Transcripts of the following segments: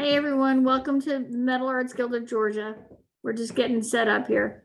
Hey everyone, welcome to Metal Arts Guild of Georgia. We're just getting set up here.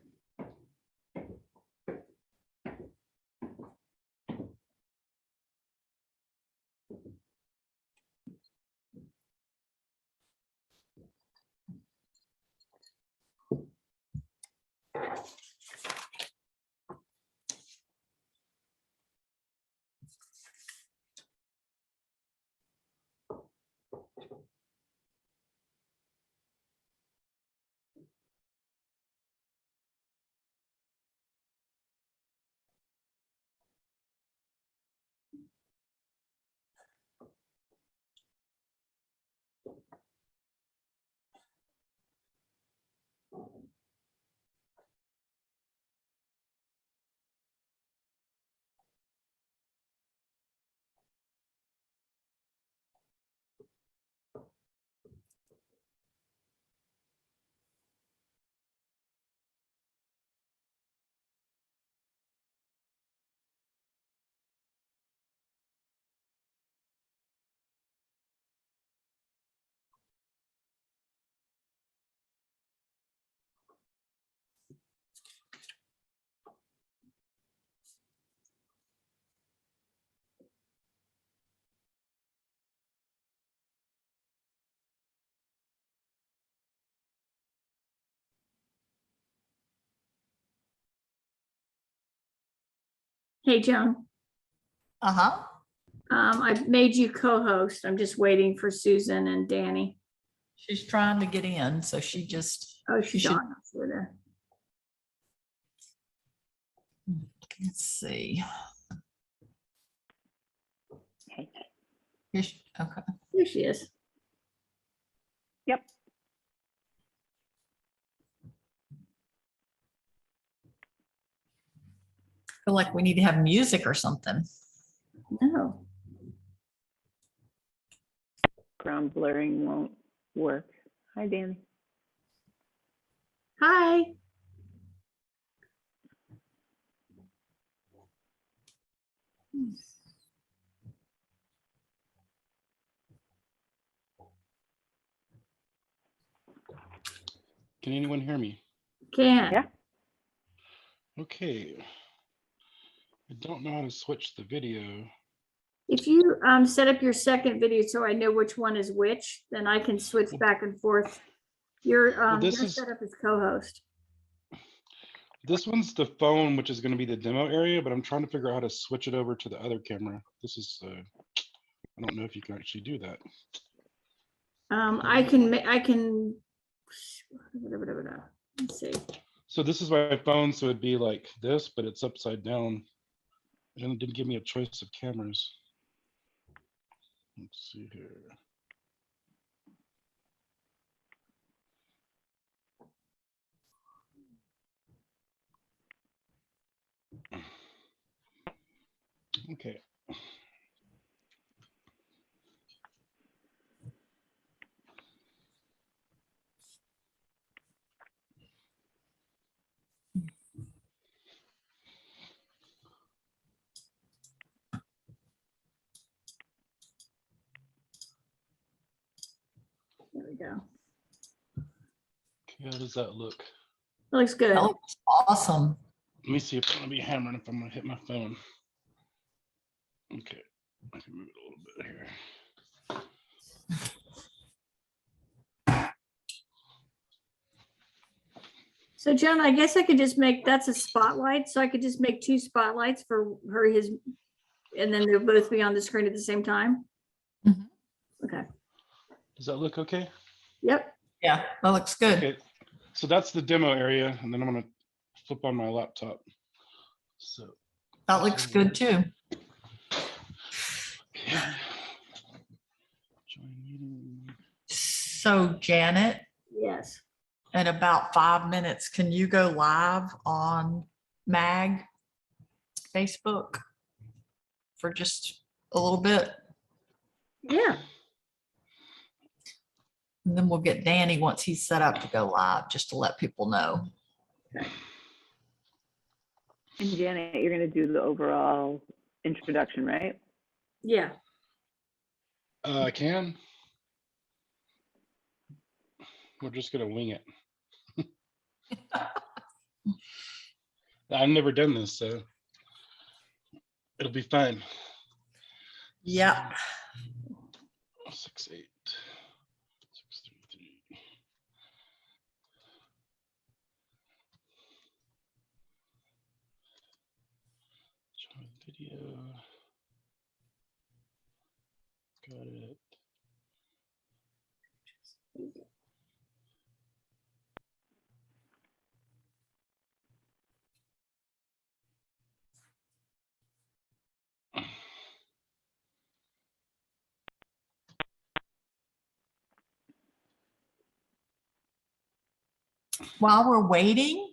Hey Joan, Uh-huh. I've made you co-host. I'm just waiting for Susan and Danny. She's trying to get in, so Oh, she's should- on. let's see. Okay. Okay. Here she is. Yep. Feel like we need to have music or something. No. Ground blurring won't work. Hi, Danny. Hi. Can anyone hear me? Can. Yeah. Okay. I don't know how to switch the video. If you set up your second video so I know which one is which, then I can switch back and forth. You're this is- set up as co-host. This one's the phone, which is going to be the demo area, but I'm trying to figure out how to switch it over to the other camera. This is, I don't know if you can actually do that. I can. Let's see. So this is my phone, so it'd be like this, but it's upside down. And it didn't give me a choice of cameras. Let's see here. Okay. There we go. Okay, how does that look? It looks good. That looks awesome. Let me see if I'm going to be hammering if I'm going to hit my phone. Okay. I can move it a little bit here. So Joan, I guess I could just make, that's a spotlight. So I could just make two spotlights for her, and then they'll both be on the screen at the same time. Mhm. Okay. Does that look okay? Yep. Yeah, that looks good. Okay. So that's the demo area, and then I'm going to flip on my laptop. So That looks good too. yeah. Join meeting. So Janet, Yes. in about 5 minutes, can you go live on MAG Facebook for just a little bit? Yeah. And then we'll get Danny once he's set up to go live, just to let people know. And Janet, you're going to do the overall introduction, right? Yeah. I can. We're just gonna wing it. I've never done this, so it'll be fun. Yep. 6, 8, 6, 3, 3. Join video. Got it. While we're waiting,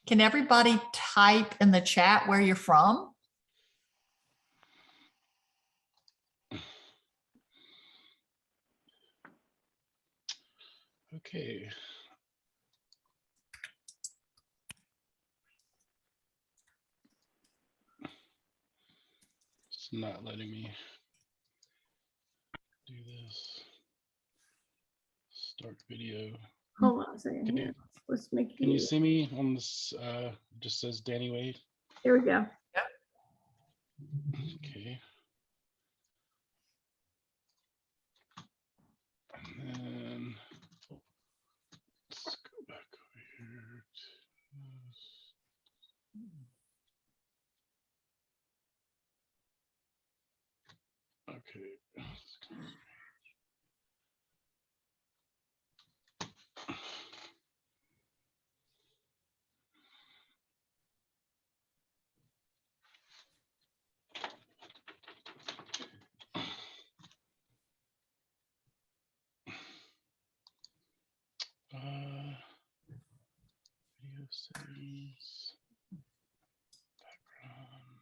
can everybody type in the chat where you're from? Okay. It's not letting me do this. Start video. Hold on a second Can here. you- Let's make Can you you, see me on this? Just says Danny Wade. here we go. Okay. And then let's go back over here. Okay. Video settings. Background.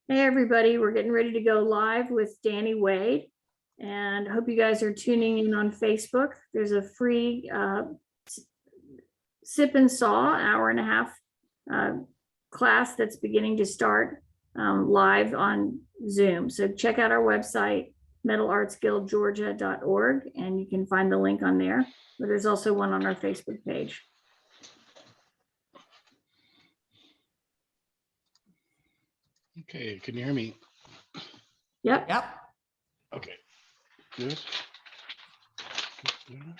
Hey, everybody, we're getting ready to go live with Danny Wade. And I hope you guys are tuning in on Facebook. There's a free sip and saw hour-and-a-half class that's beginning to start live on Zoom. So check out our website, metalartsguildgeorgia.org, and you can find the link on there. But there's also one on our Facebook page. Okay, can you hear me? Yep. Yep. Okay. Good. Good.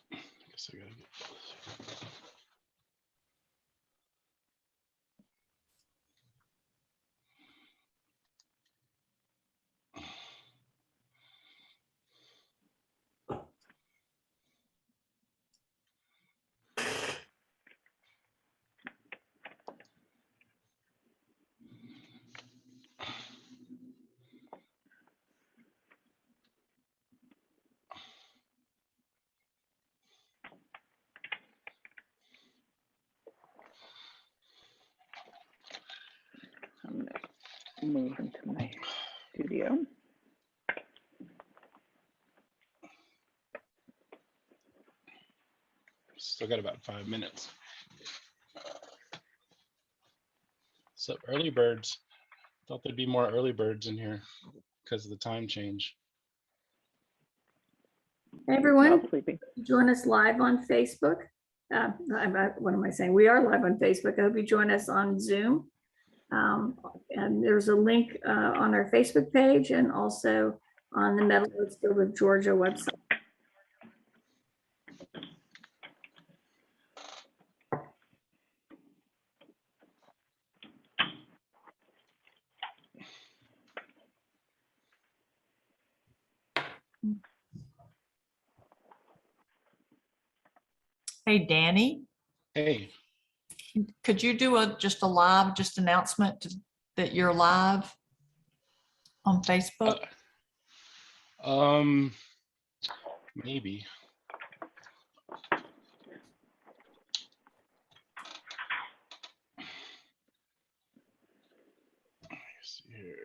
I guess I gotta get this. I'm gonna move into my studio. Still got about 5 minutes. So early birds. Thought there'd be more early birds in here because of the time change. Hey, everyone. While sleeping. Join us live on Facebook. What am I saying? We are live on Facebook. I hope you join us on Zoom. And there's a link on our Facebook page and also on the Metal Arts Guild of Georgia website. Hey, Danny, Hey, could you do just a live, announcement that you're live on Facebook? maybe. Let's see here.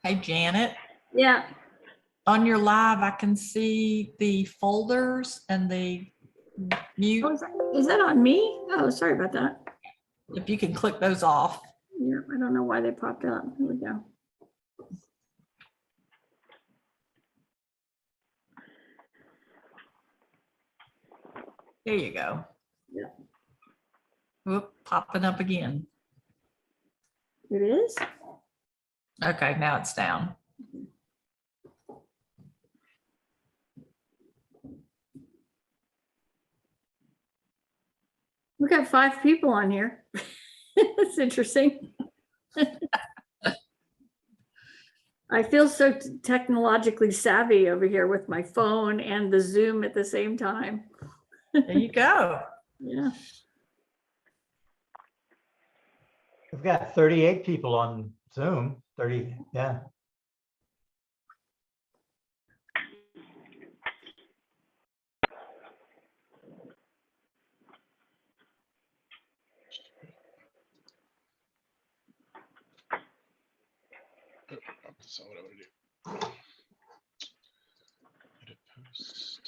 Hey, Janet, Yeah. on your live, I can see the folders and the Oh, mute. is that on me? Oh, sorry about that. If you can click those off. Yeah, I don't know why they popped up. Here we go. There you go. Yeah. Whoop, popping up again. It is? Okay, now it's down. We got 5 people on here. That's interesting. I feel so technologically savvy over here with my phone and the Zoom at the same time. There you go. Yeah. We've got 38 people on Zoom, 30, yeah. Oh, that's not what I want to do. Edit post.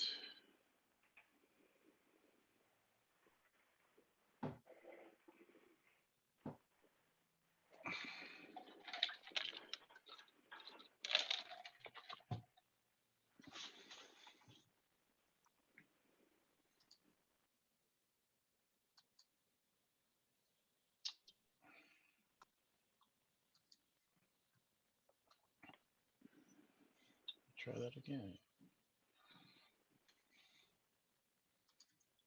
Try that again.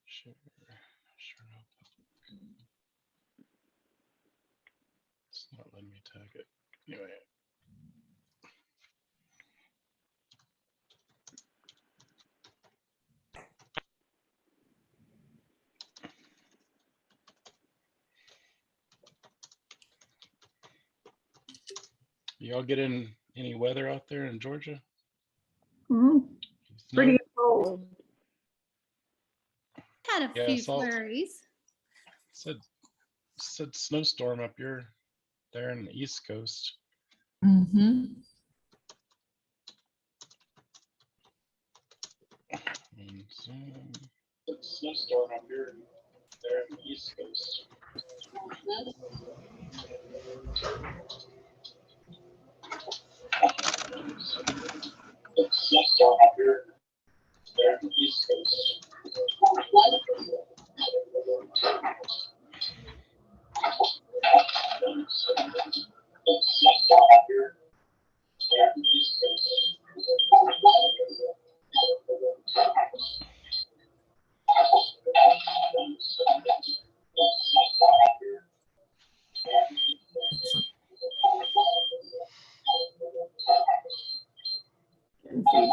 Share. Share now. It's not letting me tag it. Anyway. Y'all getting any weather out there in Georgia? Mhm. Snow? Pretty cold. Had a Yeah, few salt. flurries. Said snowstorm up here, there in the East Coast. Mm-hmm. And Zoom. Snowstorm up here, there in the East Coast. Snowstorm up here, there in the East Coast. Snowstorm up here, there in the East Coast. Getting feedback.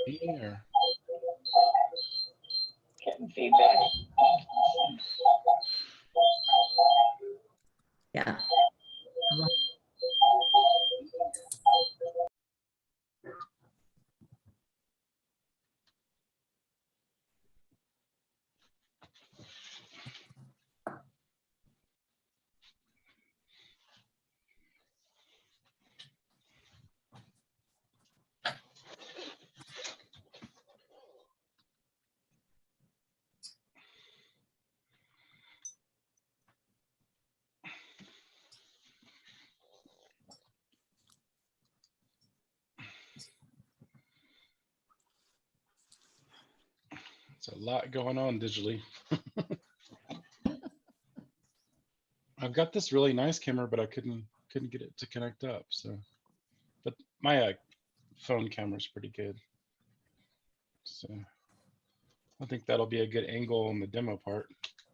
me or? Getting feedback. Yeah. It's a lot going on digitally. I've got this really nice camera, but I couldn't get it to connect up. So, but my phone camera is pretty good. So I think that'll be a good angle on the demo part.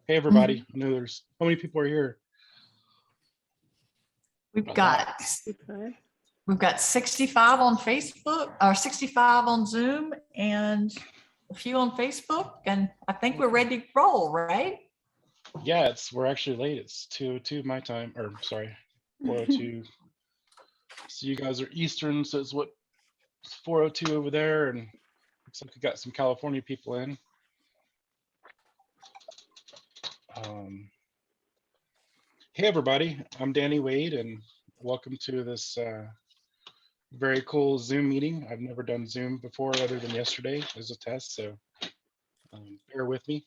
Hey everybody, I know there's how many people are here? We've A got Okay. we've got 65 on Facebook or 65 on Zoom and a few on Facebook, and I think we're ready to roll, right? Yeah, we're actually late. It's 2:02 my time, or sorry, 4:02. So you guys are Eastern, so it's 4:02 over there, and looks like we got some California people in. Hey everybody, I'm Danny Wade, and welcome to this very cool Zoom meeting. I've never done Zoom before other than yesterday as a test, so bear with me.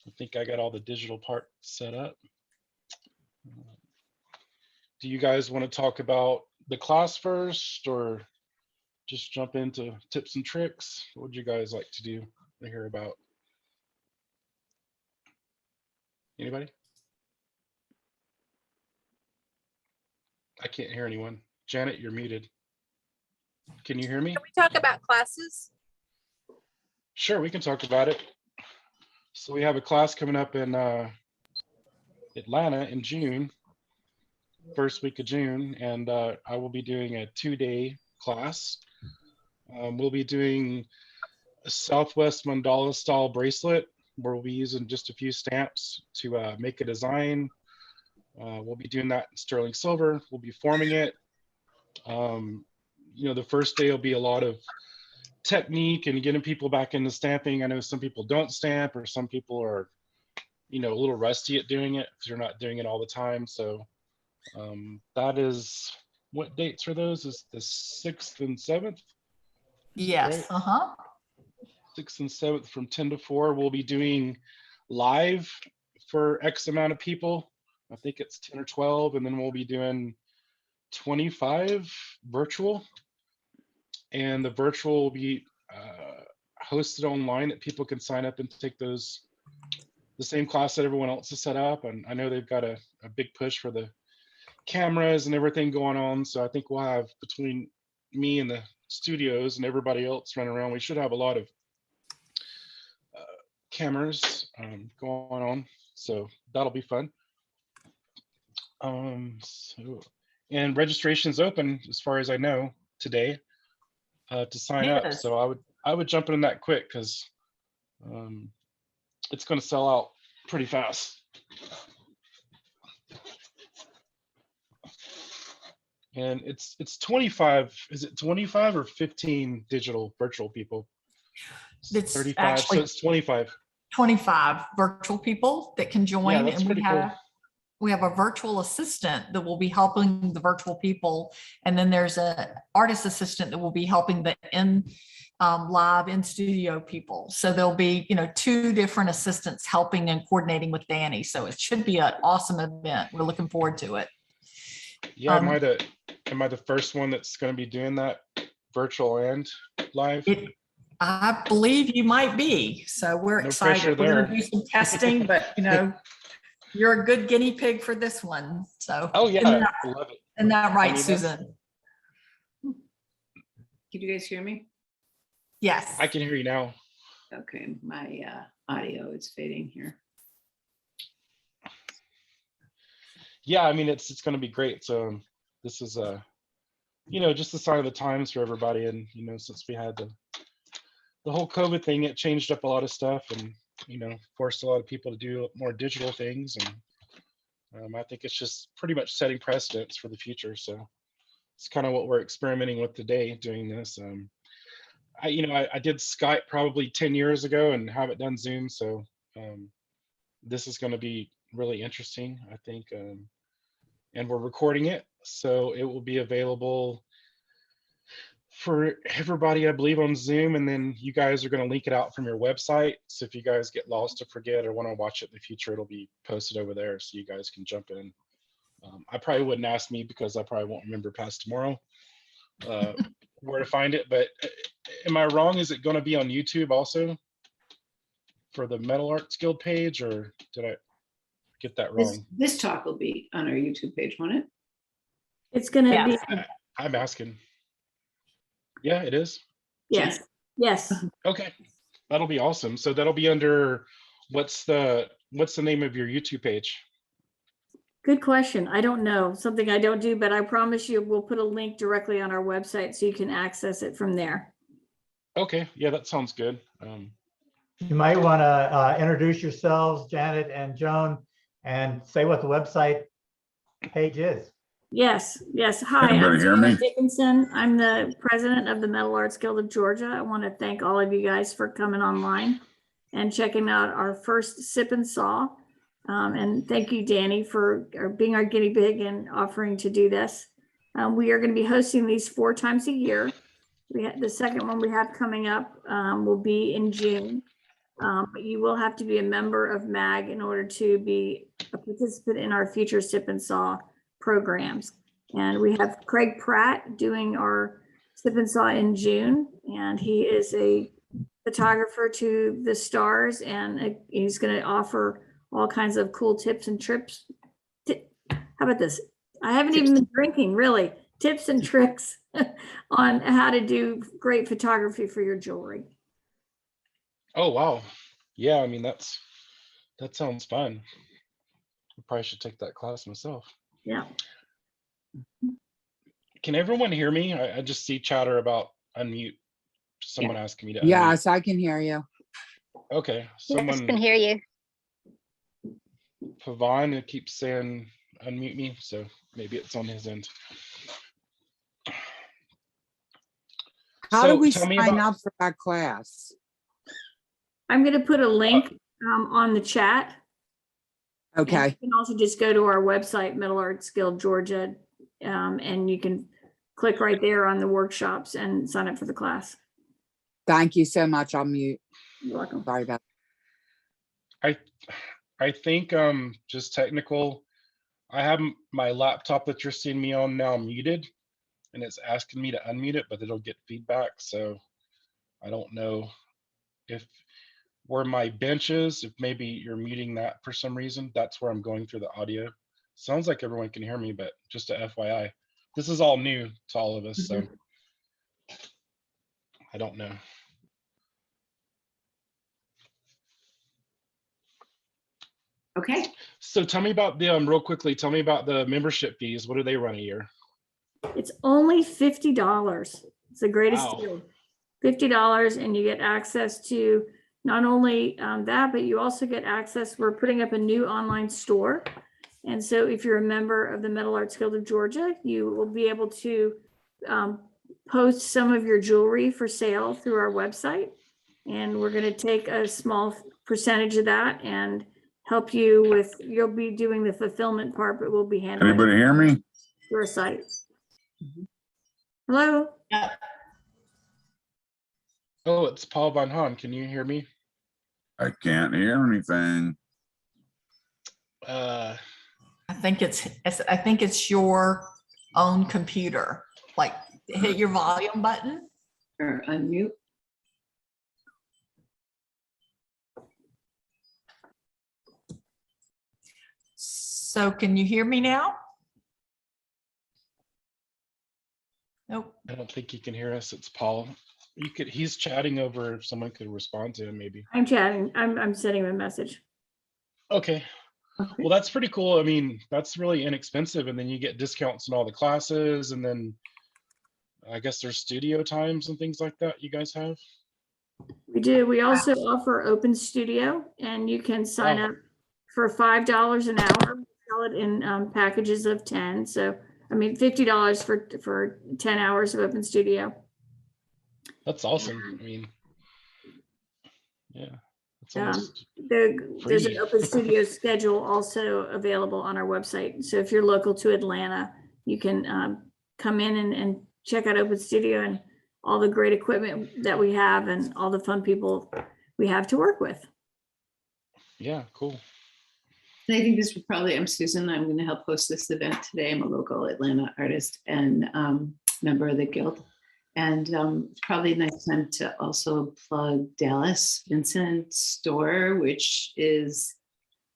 I think I got all the digital part set up. Do you guys want to talk about the class first, or just jump into tips and tricks? What would you guys like to do to hear about? Anybody? I can't hear anyone. Janet, you're muted. Can you hear me? Can we talk about classes? Sure, we can talk about it. So we have a class coming up in Atlanta in June, first week of June, and I will be doing a 2-day class. We'll be doing a Southwest mandala style bracelet where we'll be using just a few stamps to make a design. We'll be doing that in sterling silver. We'll be forming it. You know, the first day will be a lot of technique and getting people back into stamping. I know some people don't stamp, or some people are, you know, a little rusty at doing it because you're not doing it all the time. So that is, what dates are those? Is the 6th and 7th? Yes. Right. 6th and 7th from 10 to 4. We'll be doing live for X amount of people. I think it's 10 or 12, and then we'll be doing 25 virtual. And the virtual will be hosted online that people can sign up and take those, the same class that everyone else is set up. And I know they've got a big push for the cameras and everything going on. So I think we'll have, between me and the studios and everybody else running around, we should have a lot of cameras going on. So that'll be fun. And registration's open, as far as I know, today to sign up. Yes. So I would jump in that quick, because it's going to sell out pretty fast. And it's 25. Is it 25 or 15 digital virtual people? It's 35. actually So it's 25. 25 virtual people that can join, Yeah, that's and pretty cool. we have a virtual assistant that will be helping the virtual people, and then there's a artist assistant that will be helping the live in studio people. So there'll be, you know, 2 different assistants helping and coordinating with Danny. So it should be an awesome event. We're looking forward to it. Yeah, am I the first one that's going to be doing that, virtual and live? I believe you might be. So we're No excited. pressure We're going to there. do some testing, but you know, you're a good guinea pig for this one. So Oh yeah, isn't that, I love it. isn't that right, I mean, Susan? Can you guys hear me? Yes. I can hear you now. Okay, my audio is fading here. Yeah, I mean, it's going to be great. So this is you know, just a sign of the times for everybody. And you know, since we had the whole COVID thing, it changed up a lot of stuff and, forced a lot of people to do more digital things. And I think it's just pretty much setting precedents for the future. So it's kind of what we're experimenting with today doing this. I did Skype probably 10 years ago and haven't done Zoom. So this is going to be really interesting, I think. And we're recording it, so it will be available for everybody, I believe, on Zoom. And then you guys are going to link it out from your website. So if you guys get lost or forget or want to watch it in the future, it'll be posted over there so you guys can jump in. I probably wouldn't ask me because I probably won't remember past tomorrow where to find it. But am I wrong? Is it going to be on YouTube also for the Metal Arts Guild page, or did I get that wrong? This talk will be on our YouTube page, won't it? It's gonna be, Yes. I'm asking. Yeah, it is. yes, yes. Okay, that'll be awesome. So that'll be under, what's the name of your YouTube page? Good question. I don't know. Something I don't do, but I promise you, we'll put a link directly on our website so you can access it from there. Okay, yeah, that sounds good. You might want to introduce yourselves, Janet and Joan, and say what the website page is. Yes, yes. Hi, Everybody I'm hear Janet me? Dickinson. I'm the president of the Metal Arts Guild of Georgia. I want to thank all of you guys for coming online and checking out our first Sip and Saw. And thank you, Danny, for being our guinea pig and offering to do this. We are going to be hosting these 4 times a year. The second one we have coming up will be in June. But you will have to be a member of MAG in order to be a participant in our future Sip and Saw programs. And we have Craig Pratt doing our Sip and Saw in June, and he is a photographer to the stars, and he's going to offer all kinds of cool tips and trips. How about this? I haven't even been drinking, really. Tips and tricks on how to do great photography for your jewelry. Oh, wow. Yeah, I mean, that sounds fun. I probably should take that class myself. Yeah. Can everyone hear me? I just see chatter about unmute. Someone asking me to unmute. Yes, I can hear you. Okay, Yes, can someone, hear you. Pavan, it keeps saying unmute me, so maybe it's on his end. How do So we tell me sign about- up for that class? I'm going to put a link on the chat. And Okay, you can also just go to our website, Metal Arts Guild Georgia, and you can click right there on the workshops and sign up for the class. thank you so much. I'll mute. You're welcome. Sorry about I think just technical. I have my laptop that you're seeing me on now muted, and it's asking me to unmute it, but it'll get feedback. So I don't know if where my bench is, if maybe you're muting that for some reason. That's where I'm going through the audio. Sounds like everyone can hear me, but just a FYI, this is all new to all of us. So I don't know. Okay, So tell me about the real quickly. Tell me about the membership fees. What do they run a year? It's only $50. It's the greatest Wow. deal. $50, and you get access to not only that, but you also get access. We're putting up a new online store. And so if you're a member of the Metal Arts Guild of Georgia, you will be able to post some of your jewelry for sale through our website. And we're going to take a small percentage of that and help you with, you'll be doing the fulfillment part, but we'll be handling Anybody hear me? your site. Hello? Oh, it's Paul Van Hahn. Can you hear me? I can't hear anything. Uh, I think it's your own computer. Like hit your volume button. or unmute. So can you hear me now? Nope. I don't think he can hear us. It's Paul. He's chatting over if someone could respond to him maybe. I'm chatting. I'm sending him a message. Okay. Well, that's pretty cool. I mean, that's really inexpensive. And then you get discounts in all the classes. And then I guess there's studio times and things like that you guys have. We do. We also offer Open Studio, and you can sign Oh. up for $5 an hour. We sell it in packages of 10. So, I mean, $50 for 10 hours of Open Studio. That's awesome. I mean, yeah, it's Um, almost There's an free. Open Studio schedule also available on our website. So if you're local to Atlanta, you can come in and check out Open Studio and all the great equipment that we have and all the fun people we have to work with. Yeah, cool. And I think this would probably, I'm Susan, I'm going to help host this event today. I'm a local Atlanta artist and member of the Guild. And it's probably a nice time to also plug Dallas Vincent's store, which is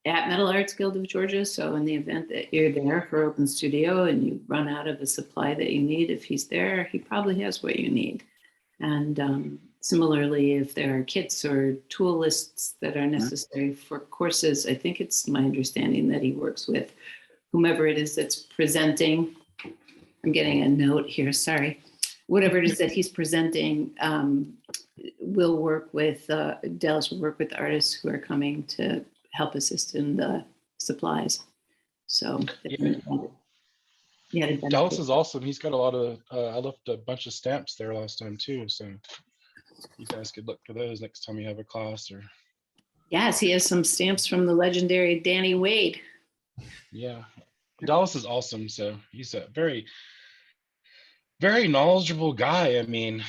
at Metal Arts Guild of Georgia. So in the event that you're there for Open Studio and you run out of a supply that you need, if he's there, he probably has what you need. And similarly, if there are kits or tool lists that are necessary for courses, I think it's my understanding that he works with whomever it is that's presenting. I'm getting a note here, sorry. Whatever it is that he's presenting, will work with, Dallas will work with artists who are coming to help assist in the supplies. So Yeah. yeah, Dallas is awesome. He's got a lot of, I left a bunch of stamps there last time too. So you guys could look for those next time you have a class or. yes, he has some stamps from the legendary Danny Wade. Yeah, Dallas is awesome. So he's a very, very knowledgeable guy. I mean,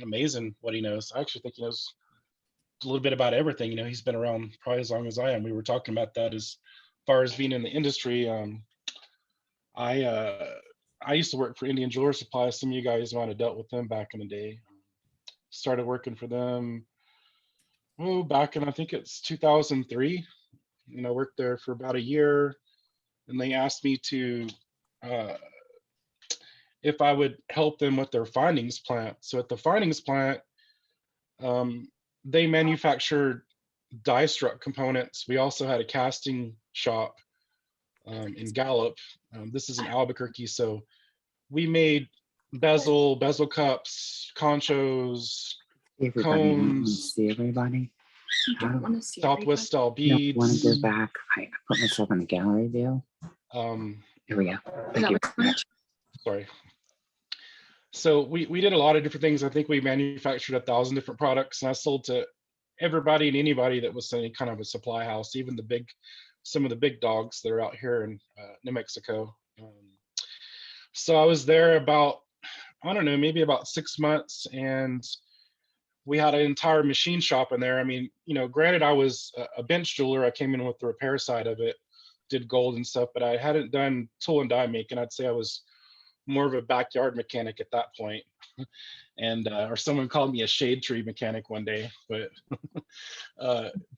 amazing what he knows. I actually think he knows a little bit about everything. You know, he's been around probably as long as I am. We were talking about that as far as being in the industry. I used to work for Indian Jeweler Supply. Some of you guys might have dealt with them back in the day. Started working for them back in, I think it's 2003. You know, worked there for about a year, and they asked me to if I would help them with their findings plant. So at the findings plant, they manufactured die struck components. We also had a casting shop in Gallup. This is in Albuquerque. So we made bezel cups, conchos, Everybody, I don't want to cones, see everybody. How do I Southwest style want to beads. go back? I put myself in the gallery view. Here we go. Thank you very much. Sorry. So we did a lot of different things. I think we manufactured 1,000 different products, and I sold to everybody and anybody that was any kind of a supply house, even some of the big dogs that are out here in New Mexico. So I was there about, I don't know, maybe about 6 months, and we had an entire machine shop in there. I mean, you know, granted, I was a bench jeweler. I came in with the repair side of it, did gold and stuff, but I hadn't done tool and die making. I'd say I was more of a backyard mechanic at that point. And or someone called me a shade tree mechanic one day. But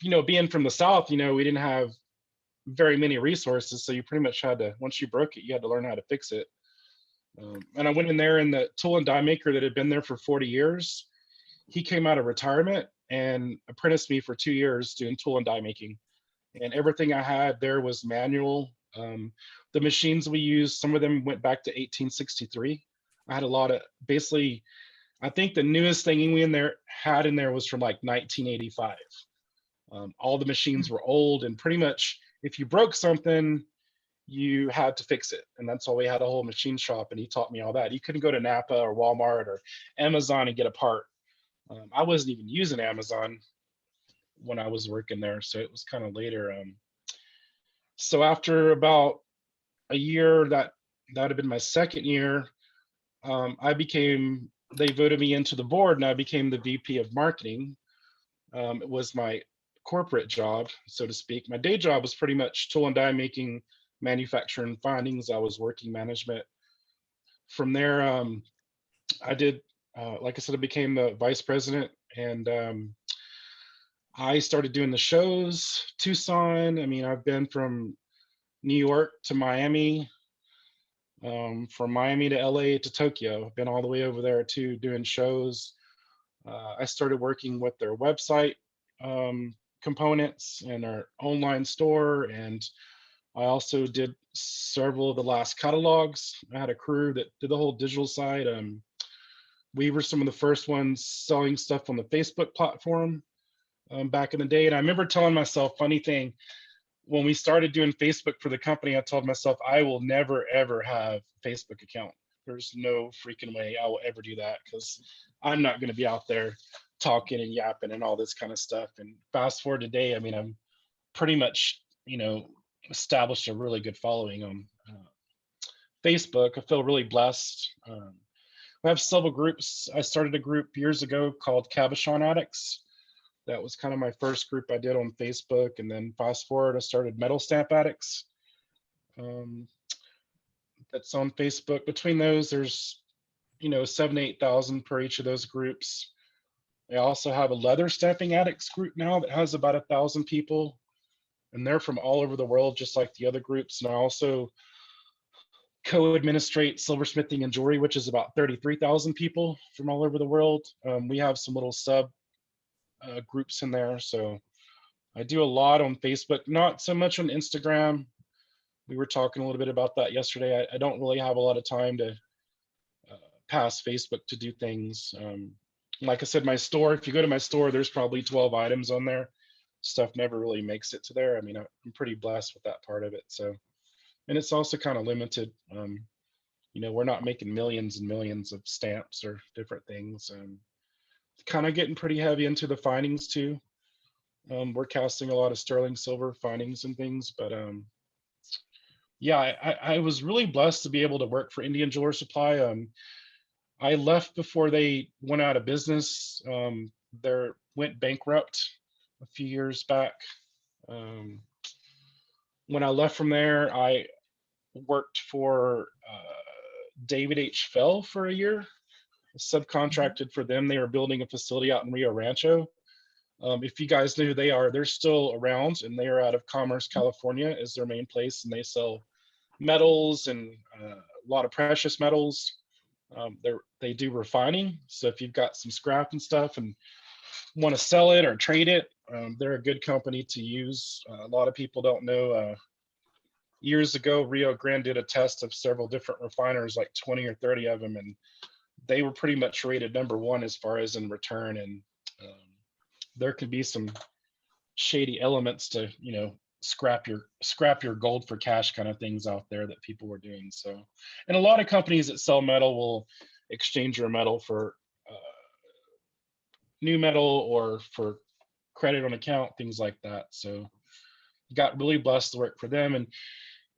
you know, being from the South, you know, we didn't have very many resources, so you pretty much had to, once you broke it, you had to learn how to fix it. And I went in there, and the tool and die maker that had been there for 40 years, he came out of retirement and apprenticed me for 2 years doing tool and die making. And everything I had there was manual. The machines we used, some of them went back to 1863. I had a lot of, basically, I think the newest thing we had in there was from like 1985. All the machines were old, and pretty much if you broke something, you had to fix it. And that's why we had a whole machine shop, and he taught me all that. You couldn't go to Napa or Walmart or Amazon and get a part. I wasn't even using Amazon when I was working there, so it was kind of later. So after about a year, that had been my second year, they voted me into the board, and I became the VP of marketing. It was my corporate job, so to speak. My day job was pretty much tool and die making, manufacturing findings. I was working management. From there, I did, like I said, I became the vice president, and I started doing the shows, Tucson. I mean, I've been from New York to Miami, from Miami to LA to Tokyo. I've been all the way over there too, doing shows. I started working with their website components and our online store, and I also did several of the last catalogs. I had a crew that did the whole digital side. We were some of the first ones selling stuff on the Facebook platform back in the day. And I remember telling myself, funny thing, when we started doing Facebook for the company, I told myself, I will never, ever have a Facebook account. There's no freaking way I will ever do that, because I'm not going to be out there talking and yapping and all this kind of stuff. And fast forward today, I mean, I'm pretty much, established a really good following on Facebook. I feel really blessed. I have several groups. I started a group years ago called Cabochon Addicts. That was kind of my first group I did on Facebook. And then fast forward, I started Metal Stamp Addicts. That's on Facebook. Between those, there's, 7,000 to 8,000 per each of those groups. I also have a Leather Stamping Addicts group now that has about 1,000 people. And they're from all over the world, just like the other groups. And I also co-administrate Silversmithing and Jewelry, which is about 33,000 people from all over the world. We have some little sub groups in there. So I do a lot on Facebook, not so much on Instagram. We were talking a little bit about that yesterday. I don't really have a lot of time to pass Facebook to do things. Like I said, my store, if you go to my store, there's probably 12 items on there. Stuff never really makes it to there. I mean, I'm pretty blessed with that part of it. So, and it's also kind of limited. We're not making millions and millions of stamps or different things. Kind of getting pretty heavy into the findings too. We're casting a lot of sterling silver findings and things, but yeah, I was really blessed to be able to work for Indian Jeweler Supply. I left before they went out of business. They went bankrupt a few years back. When I left from there, I worked for David H. Fell for a year, subcontracted for them. They were building a facility out in Rio Rancho. If you guys know who they are, they're still around, and they are out of Commerce, California is their main place, and they sell metals and a lot of precious metals. They do refining. So if you've got some scrap and stuff and want to sell it or trade it, they're a good company to use. A lot of people don't know. Years ago, Rio Grande did a test of several different refiners, like 20 or 30 of them, and they were pretty much rated #1 as far as in return. And there could be some shady elements to, scrap your gold for cash kind of things out there that people were doing. So, and a lot of companies that sell metal will exchange your metal for new metal or for credit on account, things like that. So got really blessed to work for them. And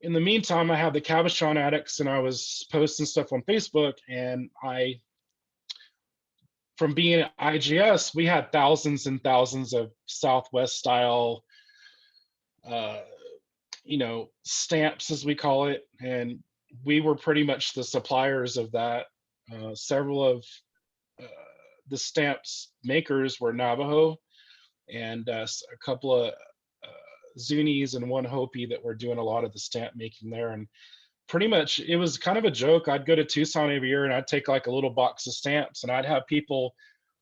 in the meantime, I have the Cabochon Addicts, and I was posting stuff on Facebook, and from being at IGS, we had thousands and thousands of Southwest style, stamps, as we call it. And we were pretty much the suppliers of that. Several of the stamps makers were Navajo, and a couple of Zunis and one Hopi that were doing a lot of the stamp making there. And pretty much it was kind of a joke. I'd go to Tucson every year, and I'd take like a little box of stamps, and I'd have people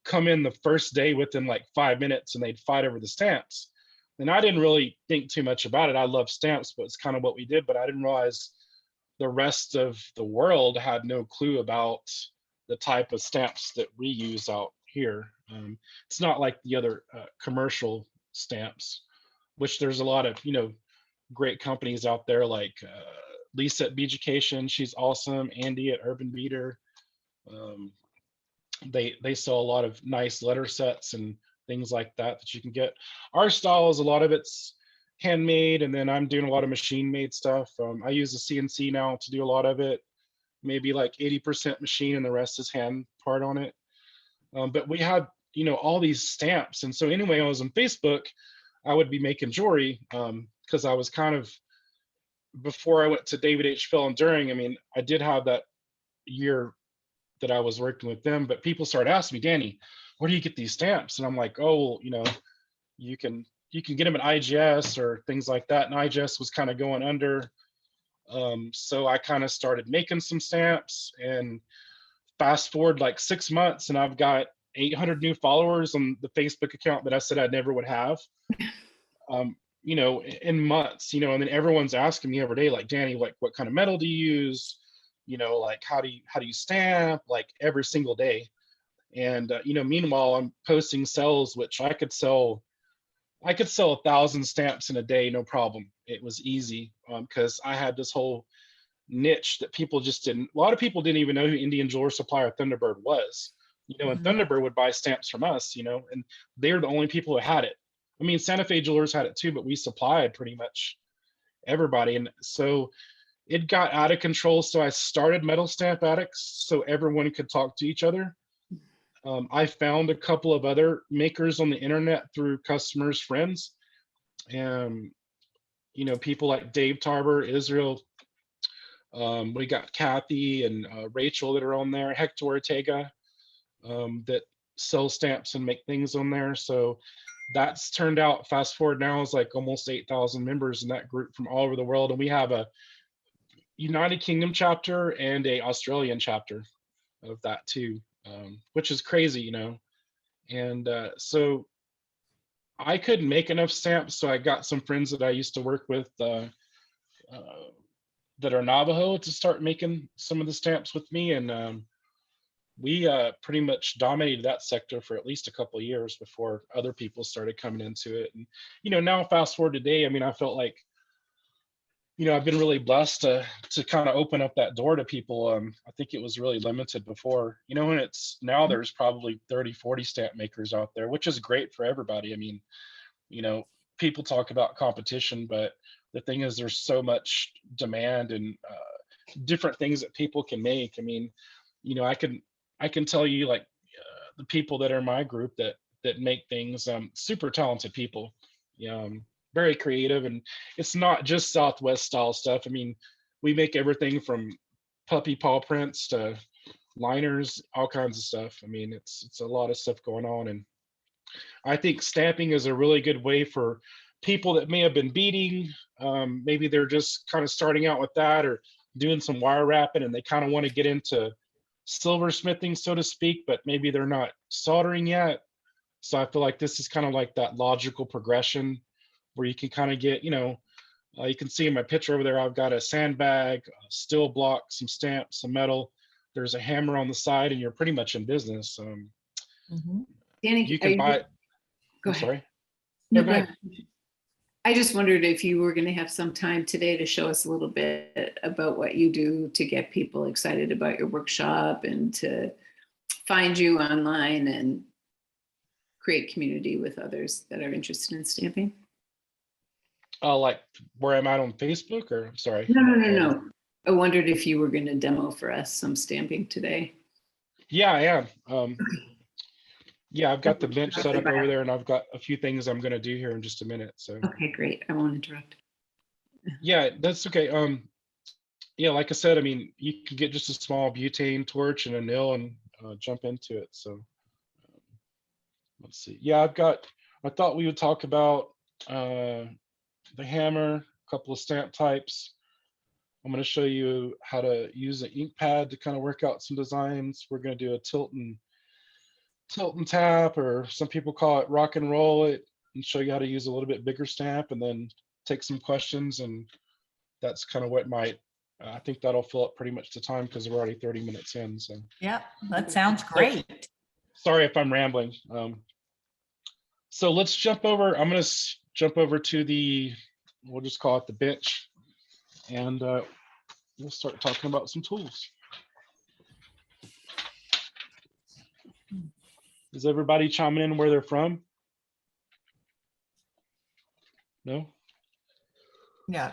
come in the first day within like 5 minutes, and they'd fight over the stamps. And I didn't really think too much about it. I love stamps, but it's kind of what we did. But I didn't realize the rest of the world had no clue about the type of stamps that we use out here. It's not like the other commercial stamps, which there's a lot of, great companies out there, like Lisa at Beaducation. She's awesome. Andy at Urban Beater. They sell a lot of nice letter sets and things like that you can get. Our style is a lot of it's handmade, and then I'm doing a lot of machine made stuff. I use a CNC now to do a lot of it, maybe like 80% machine and the rest is hand part on it. But we had, all these stamps. And so anyway, I was on Facebook, I would be making jewelry because I was kind of, before I went to David H. Fell and During, I mean, I did have that year that I was working with them, but people started asking me, Danny, where do you get these stamps? And I'm like, oh, well, you can get them at IGS or things like that. And IGS was kind of going under. So I kind of started making some stamps, and fast forward like 6 months, and I've got 800 new followers on the Facebook account that I said I never would have, in months, and then everyone's asking me every day, like, Danny, like, what kind of metal do you use? Like, how do you stamp? Like every single day. And meanwhile, I'm posting sales, which I could sell 1,000 stamps in a day, no problem. It was easy because I had this whole niche that people just didn't. A lot of people didn't even know who Indian Jeweler Supplier Thunderbird was. And Thunderbird would buy stamps from us, and they're the only people who had it. I mean, Santa Fe Jewelers had it too, but we supplied pretty much everybody. And so it got out of control. So I started Metal Stamp Addicts so everyone could talk to each other. I found a couple of other makers on the internet through customers, friends, and people like Dave Tarver, Israel. We got Kathy and Rachel that are on there, Hector Ortega, that sell stamps and make things on there. So that's turned out, fast forward now, is like almost 8,000 members in that group from all over the world. And we have a United Kingdom chapter and a Australian chapter of that too, which is crazy, And so I couldn't make enough stamps. So I got some friends that I used to work with that are Navajo to start making some of the stamps with me. And we pretty much dominated that sector for at least a couple of years before other people started coming into it. And, now fast forward today, I mean, I felt like, I've been really blessed to kind of open up that door to people. I think it was really limited before, and it's now there's probably 30, 40 stamp makers out there, which is great for everybody. I mean, people talk about competition, but the thing is there's so much demand and different things that people can make. I mean, I can tell you like the people that are in my group that make things, super talented people, very creative, and it's not just Southwest style stuff. I mean, we make everything from puppy paw prints to liners, all kinds of stuff. I mean, it's a lot of stuff going on, and I think stamping is a really good way for people that may have been beading. Maybe they're just kind of starting out with that or doing some wire wrapping, and they kind of want to get into silversmithing, so to speak, but maybe they're not soldering yet. So I feel like this is kind of like that logical progression where you can kind of get, you can see in my picture over there, I've got a sandbag, a steel block, some stamps, some metal. There's a hammer on the side, and you're pretty much in business. Danny, You can buy it. Go I'm ahead. sorry. No, No, go ahead. I just wondered if you were going to have some time today to show us a little bit about what you do to get people excited about your workshop and to find you online and create community with others that are interested in stamping. Like where I'm at on Facebook, or sorry. No. I wondered if you were going to demo for us some stamping today. Yeah, I am. Yeah, I've got the bench set up over there, and I've got a few things I'm going to do here in just a minute. So. Okay, great. I won't interrupt. Yeah, that's okay. Yeah, like I said, I mean, you can get just a small butane torch and a nail and jump into it. So let's see. Yeah, I thought we would talk about the hammer, a couple of stamp types. I'm going to show you how to use an ink pad to kind of work out some designs. We're going to do a tilt and tap, or some people call it rock and roll it, and show you how to use a little bit bigger stamp, and then take some questions. And that's kind of what I think that'll fill up pretty much the time because we're already 30 minutes in. So Yep, that sounds great. Sorry if I'm rambling. So let's jump over. I'm going to jump over to we'll just call it the bench, and we'll start talking about some tools. Is everybody chiming in where they're from? No? Yeah.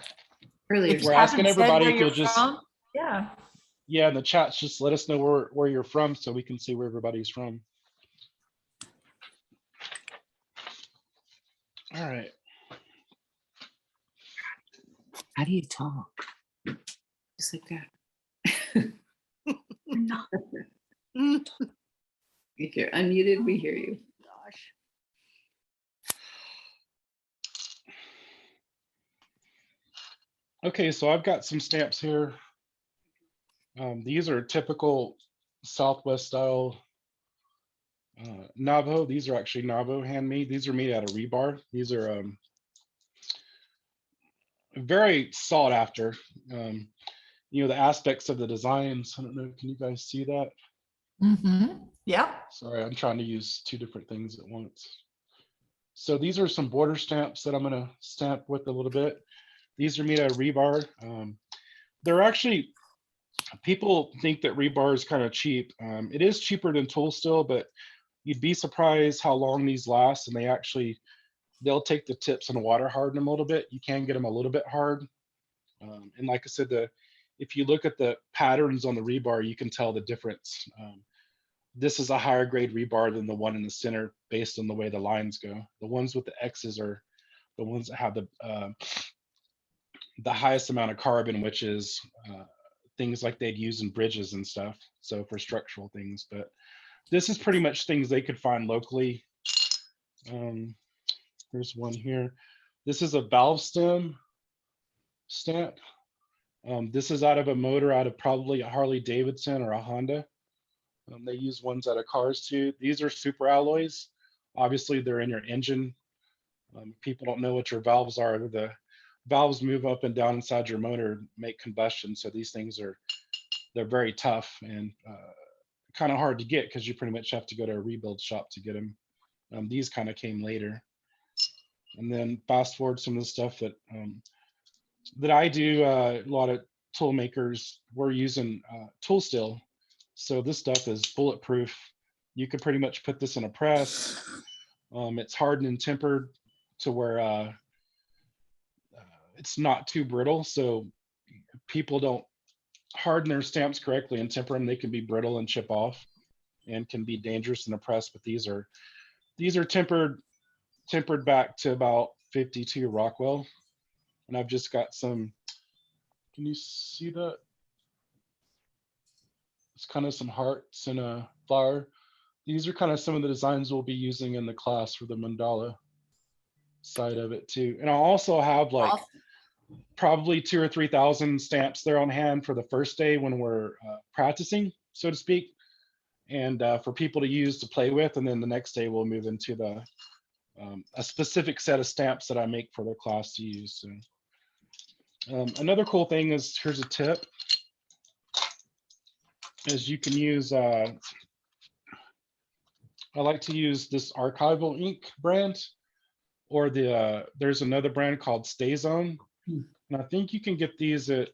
Earlier, If you We're asking haven't said everybody where if you'll you're just- from, yeah. Yeah, in the chats, just let us know where you're from so we can see where everybody's from. All right. How do you talk? just like that. If you're unmuted, we hear you. Okay, so I've got some stamps here. These are typical Southwest style Navajo. These are actually Navajo handmade. These are made out of rebar. These are very sought after. The aspects of the designs. I don't know, can you guys see that? Yeah. Sorry, I'm trying to use two different things at once. So these are some border stamps that I'm gonna stamp with a little bit. These are made out of rebar. They're actually, people think that rebar is kind of cheap. It is cheaper than tool steel, but you'd be surprised how long these last, and they'll take the tips and water harden them a little bit. You can get them a little bit hard. And like I said, if you look at the patterns on the rebar, you can tell the difference. This is a higher grade rebar than the one in the center based on the way the lines go. The ones with the X's are the ones that have the highest amount of carbon, which is things like they'd use in bridges and stuff. So for structural things, but this is pretty much things they could find locally. There's one here. This is a valve stem stamp. This is out of a motor out of probably a Harley Davidson or a Honda. They use ones out of cars too. These are super alloys. Obviously, they're in your engine. People don't know what your valves are. The valves move up and down inside your motor, make combustion. So these things they're very tough and kind of hard to get because you pretty much have to go to a rebuild shop to get them. These kind of came later. And then fast forward some of the stuff that I do, a lot of tool makers were using tool steel. So this stuff is bulletproof. You could pretty much put this in a press. It's hardened and tempered to where it's not too brittle. So people don't harden their stamps correctly and temper them. They can be brittle and chip off and can be dangerous in a press. But these are tempered back to about 52 Rockwell. And I've just got some, can you see that? It's kind of some hearts and a flower. These are kind of some of the designs we'll be using in the class for the mandala side of it too. And I'll also have like probably 2,000 or 3,000 stamps there on hand for the first day when we're practicing, so to speak, and for people to use to play with. And then the next day we'll move into a specific set of stamps that I make for the class to use. So, another cool thing is, here's a tip, is you can use, I like to use this Archival ink brand, or there's another brand called StayZone. And I think you can get these at,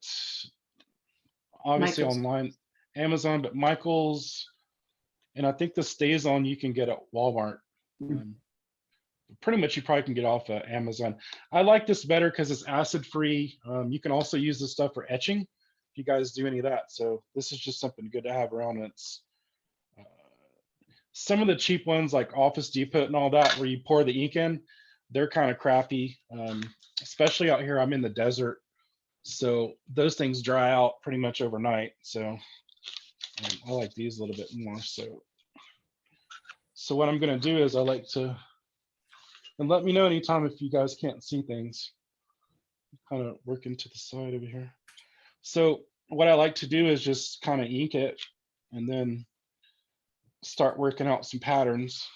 obviously Michael's. online, Amazon, but Michael's, and I think the StayZone you can get at Walmart. Pretty much you probably can get off of Amazon. I like this better because it's acid free. You can also use this stuff for etching if you guys do any of that. So this is just something good to have around. It's some of the cheap ones like Office Depot and all that, where you pour the ink in, they're kind of crappy, especially out here. I'm in the desert, so those things dry out pretty much overnight. So I like these a little bit more. So what I'm going to do is I like to, and let me know anytime if you guys can't see things. Kind of working to the side over here. So what I like to do is just kind of ink it and then start working out some patterns.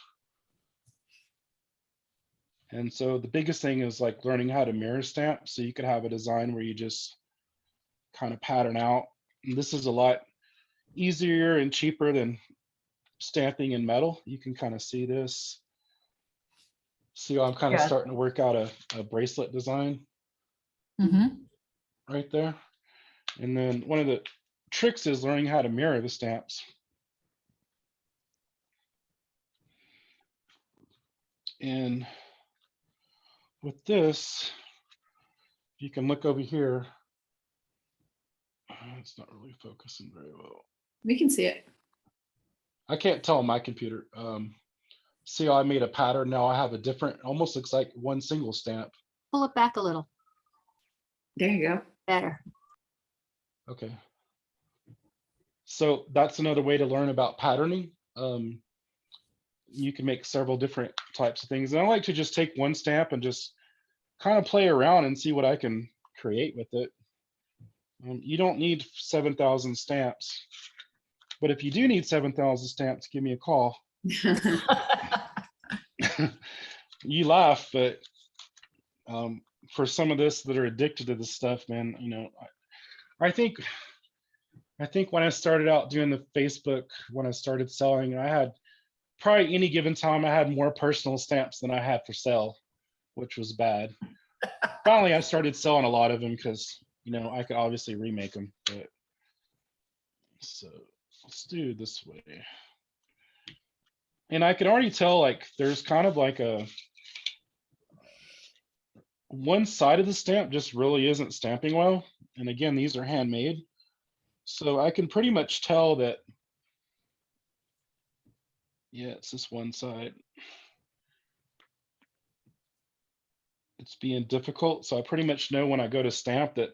And so the biggest thing is like learning how to mirror stamp. So you could have a design where you just kind of pattern out. And this is a lot easier and cheaper than stamping in metal. You can kind of see this. See how I'm kind of starting to work out a bracelet design right there. And then one of the tricks is learning how to mirror the stamps. And with this, you can look over here. It's not really focusing very well. We can see it. I can't tell on my computer. See how I made a pattern? Now I have a different, almost looks like one single stamp. Pull it back a little. There you go. Better. Okay. So that's another way to learn about patterning. You can make several different types of things. And I like to just take one stamp and just kind of play around and see what I can create with it. You don't need 7,000 stamps, but if you do need 7,000 stamps, give me a call. You laugh, but for some of this that are addicted to this stuff, man, you know, I think when I started out doing the Facebook, when I started selling, I had probably any given time I had more personal stamps than I had for sale, which was bad. Finally, I started selling a lot of them because, you know, I could obviously remake them. But so let's do it this way. And I can already tell, like, there's kind of like a one side of the stamp just really isn't stamping well. And again, these are handmade. So I can pretty much tell that, yeah, it's this one side. It's being difficult. So I pretty much know when I go to stamp that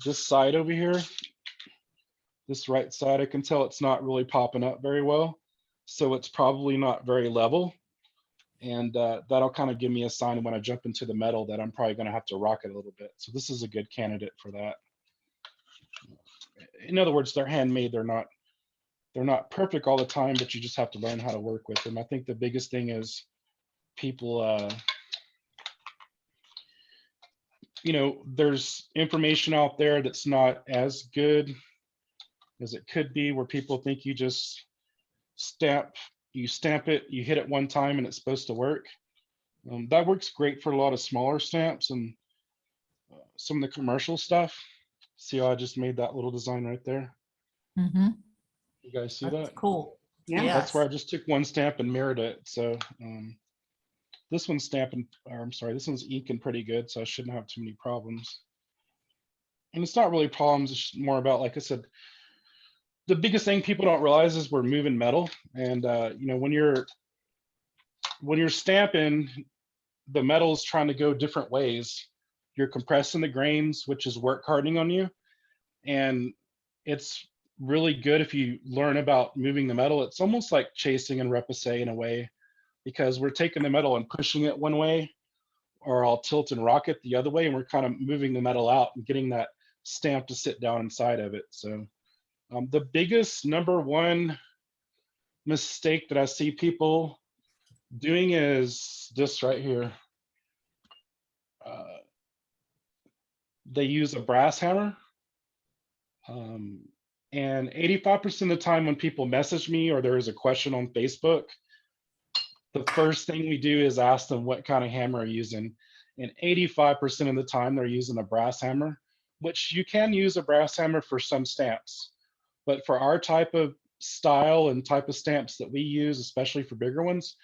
this side over here, this right side, I can tell it's not really popping up very well. So it's probably not very level. And that'll kind of give me a sign when I jump into the metal that I'm probably going to have to rock it a little bit. So this is a good candidate for that. In other words, they're handmade. They're not perfect all the time, but you just have to learn how to work with them. I think the biggest thing is people, you know, there's information out there that's not as good as it could be, where people think you just you stamp it, you hit it one time and it's supposed to work. That works great for a lot of smaller stamps and some of the commercial stuff. See how I just made that little design right there? Mm-hmm. You guys see That's that? cool. Yeah. Yes. That's where I just took one stamp and mirrored it. So this one's stamping, or I'm sorry, this one's inking pretty good, so I shouldn't have too many problems. And it's not really problems, it's more about, like I said, the biggest thing people don't realize is we're moving metal. And you know, when you're stamping, the metal's trying to go different ways. You're compressing the grains, which is work hardening on you. And it's really good if you learn about moving the metal. It's almost like chasing and repoussé in a way, because we're taking the metal and pushing it one way, or I'll tilt and rock it the other way, and we're kind of moving the metal out and getting that stamp to sit down inside of it. So the biggest number one mistake that I see people doing is this right here. They use a brass hammer. And 85% of the time when people message me or there is a question on Facebook, the first thing we do is ask them what kind of hammer are you using. And 85% of the time they're using a brass hammer, which you can use a brass hammer for some stamps. But for our type of style and type of stamps that we use, especially for bigger ones,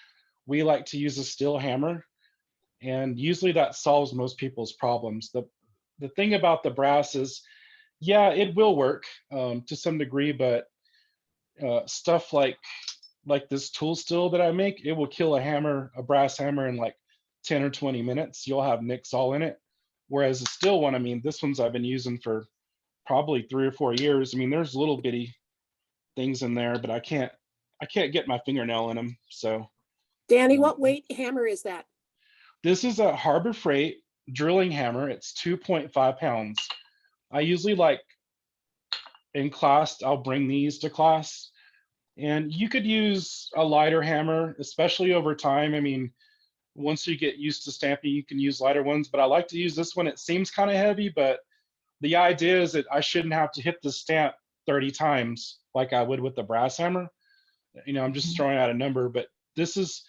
we like to use a steel hammer. And usually that solves most people's problems. The thing about the brass is, yeah, it will work to some degree, but stuff like this tool still that I make, it will kill a brass hammer in like 10 or 20 minutes. You'll have nicks all in it. Whereas a steel one, I mean, this one's I've been using for probably 3 or 4 years. I mean, there's little bitty things in there, but I can't get my fingernail in them. So Danny, what weight hammer is that? this is a Harbor Freight drilling hammer. It's 2.5 pounds. I usually, like, in class, I'll bring these to class, and you could use a lighter hammer, especially over time. I mean, once you get used to stamping, you can use lighter ones, but I like to use this one. It seems kind of heavy, but the idea is that I shouldn't have to hit the stamp 30 times like I would with the brass hammer. You know, I'm just throwing out a number, but this is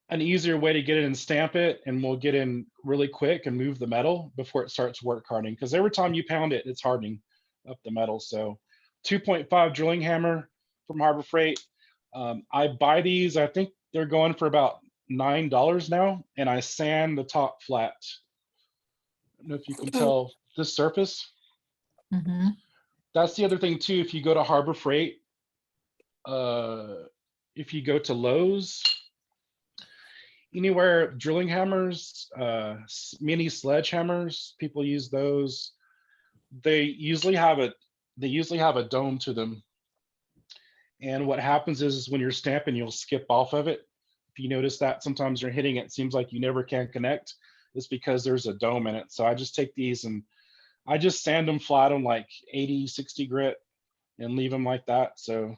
an easier way to get it and stamp it, and we'll get in really quick and move the metal before it starts work hardening, because every time you pound it, it's hardening up the metal. So 2.5 drilling hammer from Harbor Freight. I buy these, I think they're going for about $9 now, and I sand the top flat. I don't know if you can tell this surface. Mm-hmm. That's the other thing too. If you go to Harbor Freight, if you go to Lowe's, anywhere, drilling hammers, mini sledgehammers, people use those. They usually have a dome to them. And what happens is when you're stamping, you'll skip off of it. If you notice that sometimes you're hitting it, seems like you never can connect. It's because there's a dome in it. So I just take these and I just sand them flat on like 80, 60 grit and leave them like that. So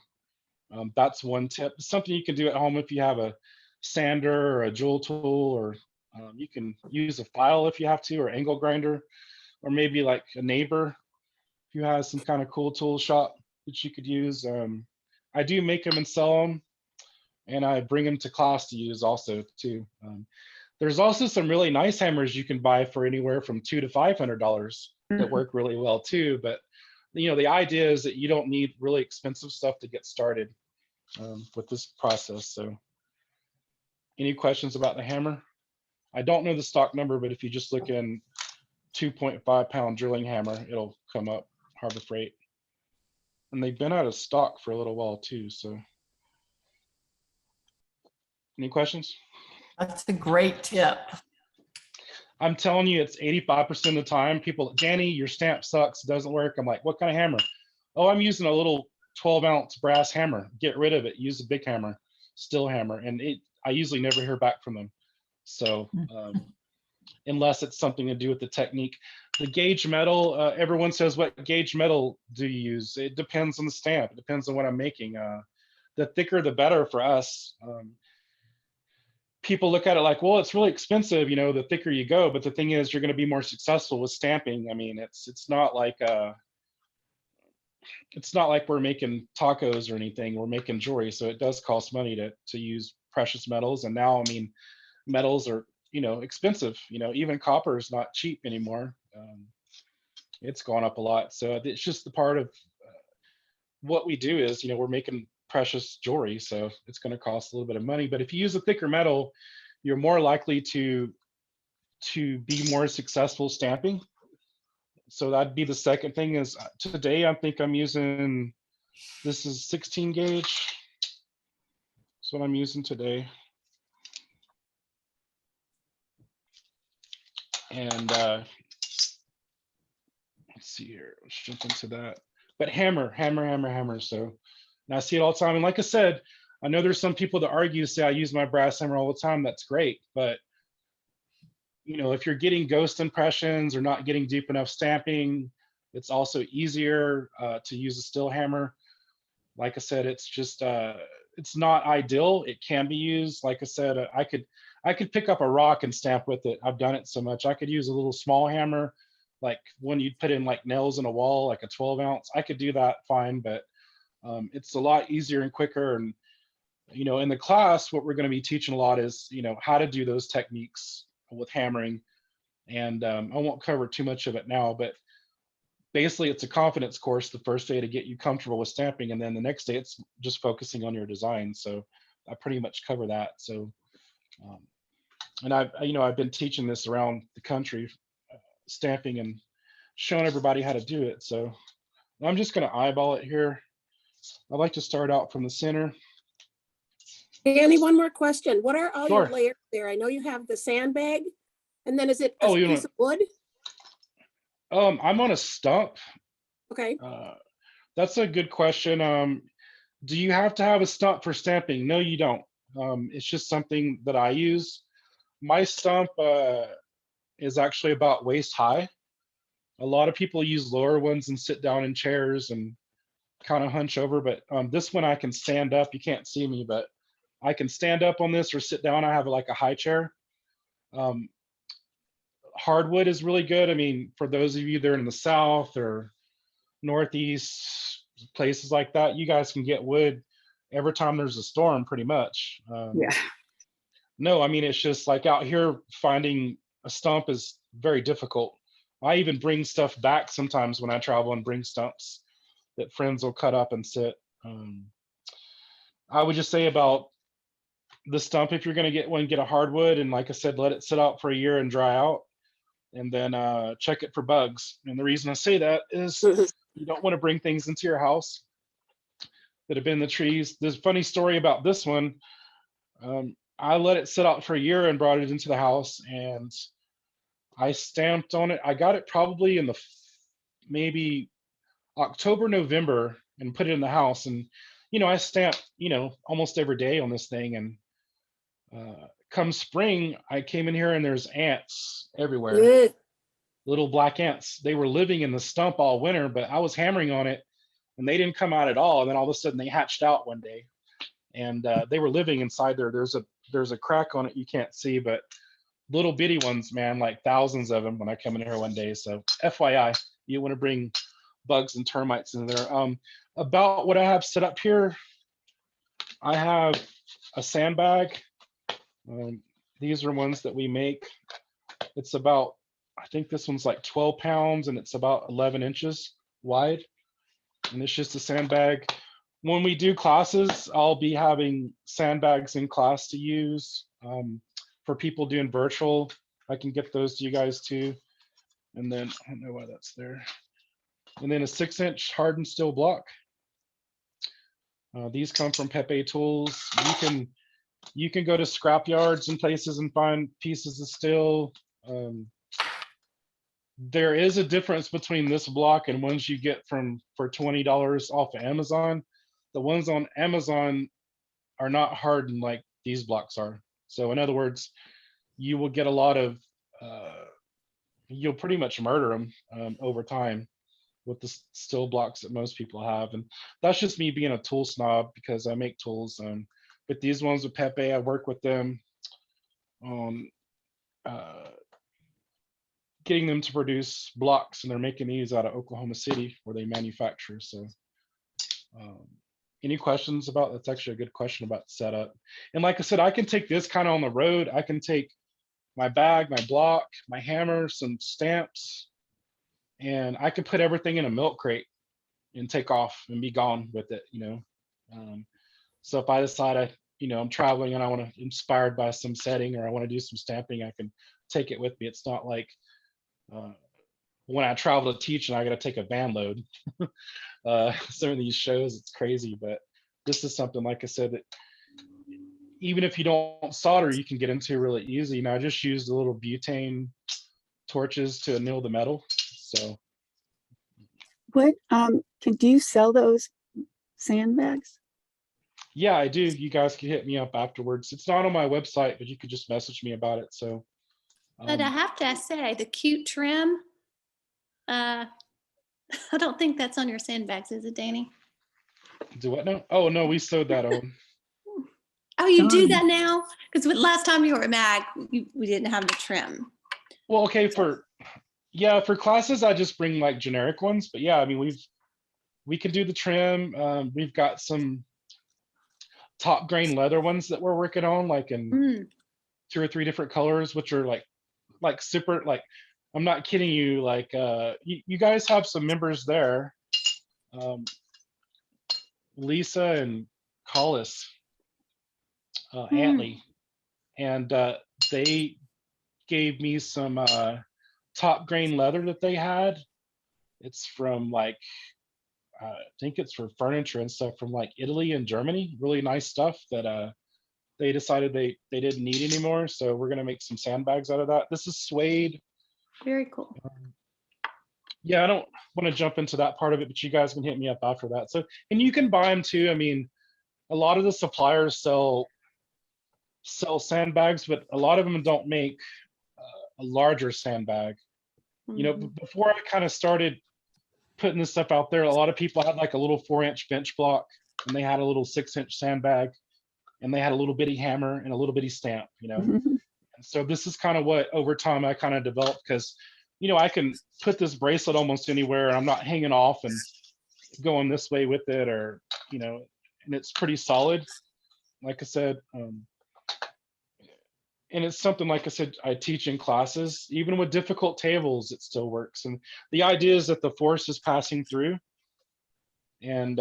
that's one tip. Something you can do at home if you have a sander or a jewel tool, or you can use a file if you have to, or angle grinder, or maybe like a neighbor who has some kind of cool tool shop that you could use. I do make them and sell them. and I bring them to class to use also too. There's also some really nice hammers you can buy for anywhere from $200 to $500 that work really well too. But the idea is that you don't need really expensive stuff to get started with this process. So, any questions about the hammer? I don't know the stock number, but if you just look in 2.5 pound drilling hammer, it'll come up, Harbor Freight. And they've been out of stock for a little while too. So, any questions? That's a great tip. I'm telling you, it's 85% of the time people, Danny, your stamp sucks, doesn't work. I'm like, what kind of hammer? Oh, I'm using a little 12-ounce brass hammer. Get rid of it. Use a big hammer, steel hammer. And I usually never hear back from them. So unless it's something to do with the technique. The gauge metal, everyone says, what gauge metal do you use? It depends on the stamp. It depends on what I'm making. The thicker, the better for us. People look at it like, well, it's really expensive, the thicker you go. But the thing is, you're going to be more successful with stamping. I mean, it's not like we're making tacos or anything. We're making jewelry, so it does cost money to use precious metals. And now, I mean, metals are expensive. Even copper is not cheap anymore. It's gone up a lot. So it's just the part of what we do is, we're making precious jewelry, so it's going to cost a little bit of money. But if you use a thicker metal, you're more likely to be more successful stamping. So that'd be the second thing. Is today I think I'm using, this is 16 gauge. That's what I'm using today. And let's see here, let's jump into that. But hammer. So, and I see it all the time. And like I said, I know there's some people that argue, say I use my brass hammer all the time. That's great. But, if you're getting ghost impressions or not getting deep enough stamping, it's also easier to use a steel hammer. Like I said, it's just, it's not ideal. It can be used. Like I said, I could pick up a rock and stamp with it. I've done it so much. I could use a little small hammer, like when you'd put in like nails in a wall, like a 12-ounce. I could do that fine, but it's a lot easier and quicker. And in the class, what we're going to be teaching a lot is how to do those techniques with hammering. And I won't cover too much of it now, but basically it's a confidence course the first day to get you comfortable with stamping, and then the next day it's just focusing on your design. So I pretty much cover that. So and I've been teaching this around the country, stamping and showing everybody how to do it. So I'm just going to eyeball it here. I like to start out from the center. Danny, one more question. What are all Sure. your layers there? I know you have the sandbag, and then is it a Oh, piece of wood? I'm on a stump. Okay. That's a good question. Do you have to have a stump for stamping? No, you don't. It's just something that I use. My stump is actually about waist high. A lot of people use lower ones and sit down in chairs and kind of hunch over, but this one I can stand up. You can't see me, but I can stand up on this or sit down. I have like a high chair. Hardwood is really good. I mean, for those of you that are in the South or Northeast, places like that, you guys can get wood every time there's a storm pretty much. Yeah. No, I mean, it's just like out here finding a stump is very difficult. I even bring stuff back sometimes when I travel and bring stumps that friends will cut up and sit. I would just say about the stump, if you're going to get one, get a hardwood. And like I said, let it sit out for a year and dry out, and then check it for bugs. And the reason I say that is you don't want to bring things into your house that have been in the trees. There's a funny story about this one. I let it sit out for a year and brought it into the house, and I stamped on it. I got it probably in the maybe October, November, and put it in the house. And, I stamped, almost every day on this thing. And come spring, I came in here and there's ants everywhere. Ugh. Little black ants. They were living in the stump all winter, but I was hammering on it and they didn't come out at all. And then all of a sudden they hatched out one day, and they were living inside there. There's a crack on it you can't see, but little bitty ones, man, like thousands of them when I come in here one day. So FYI, you want to bring bugs and termites in there. About what I have set up here, I have a sandbag. These are ones that we make. It's about, I think this one's like 12 pounds and it's about 11 inches wide. And it's just a sandbag. When we do classes, I'll be having sandbags in class to use. For people doing virtual, I can get those to you guys too. And then, I don't know why that's there. And then a 6-inch hardened steel block. These come from Pepe Tools. You can go to scrap yards and places and find pieces of steel. There is a difference between this block and ones you get for $20 off of Amazon. The ones on Amazon are not hardened like these blocks are. So in other words, you will get a lot of, you'll pretty much murder them over time with the steel blocks that most people have. And that's just me being a tool snob because I make tools. But these ones with Pepe, I work with them on getting them to produce blocks, and they're making these out of Oklahoma City where they manufacture. So any questions about, that's actually a good question about setup. And like I said, I can take this kind of on the road. I can take my bag, my block, my hammer, some stamps, and I can put everything in a milk crate and take off and be gone with it, you know. So if I decide I'm traveling and I want to inspired by some setting or I want to do some stamping, I can take it with me. It's not like when I travel to teach and I got to take a van load. Some of these shows, it's crazy, but this is something, like I said, that even if you don't solder, you can get into really easy. You know, I just used the little butane torches to anneal the metal. So What, do you sell those sandbags? yeah, I do. You guys can hit me up afterwards. It's not on my website, but you could just message me about it. So But I have to say, the cute trim, I don't think that's on your sandbags, is it, Danny? do what now? Oh no, we sewed that on. Oh, you do Darn. that now? Because last time you were at MAG, we didn't have the trim. Well, okay, for classes, I just bring like generic ones. But yeah, I mean, we can do the trim. We've got some top grain leather ones that we're working on, like in 2 or 3 different colors, which are like super, like, I'm not kidding you. Like, you guys have some members there, Lisa and Collis, Antley, and they gave me some top grain leather that they had. It's from like, I think it's for furniture and stuff from like Italy and Germany. Really nice stuff that they decided they didn't need anymore. So we're gonna make some sandbags out of that. This is suede. Very cool. Yeah, I don't want to jump into that part of it, but you guys can hit me up after that. So, and you can buy them too. I mean, a lot of the suppliers sell sandbags, but a lot of them don't make a larger sandbag. You know, before I kind of started putting this stuff out there, a lot of people had like a little 4-inch bench block, and they had a little 6-inch sandbag, and they had a little bitty hammer and a little bitty stamp, you know. And so this is kind of what over time I kind of developed, because, you know, I can put this bracelet almost anywhere and I'm not hanging off and going this way with it, or, you know, and it's pretty solid, like I said. And it's something, like I said, I teach in classes. Even with difficult tables, it still works. And the idea is that the force is passing through, and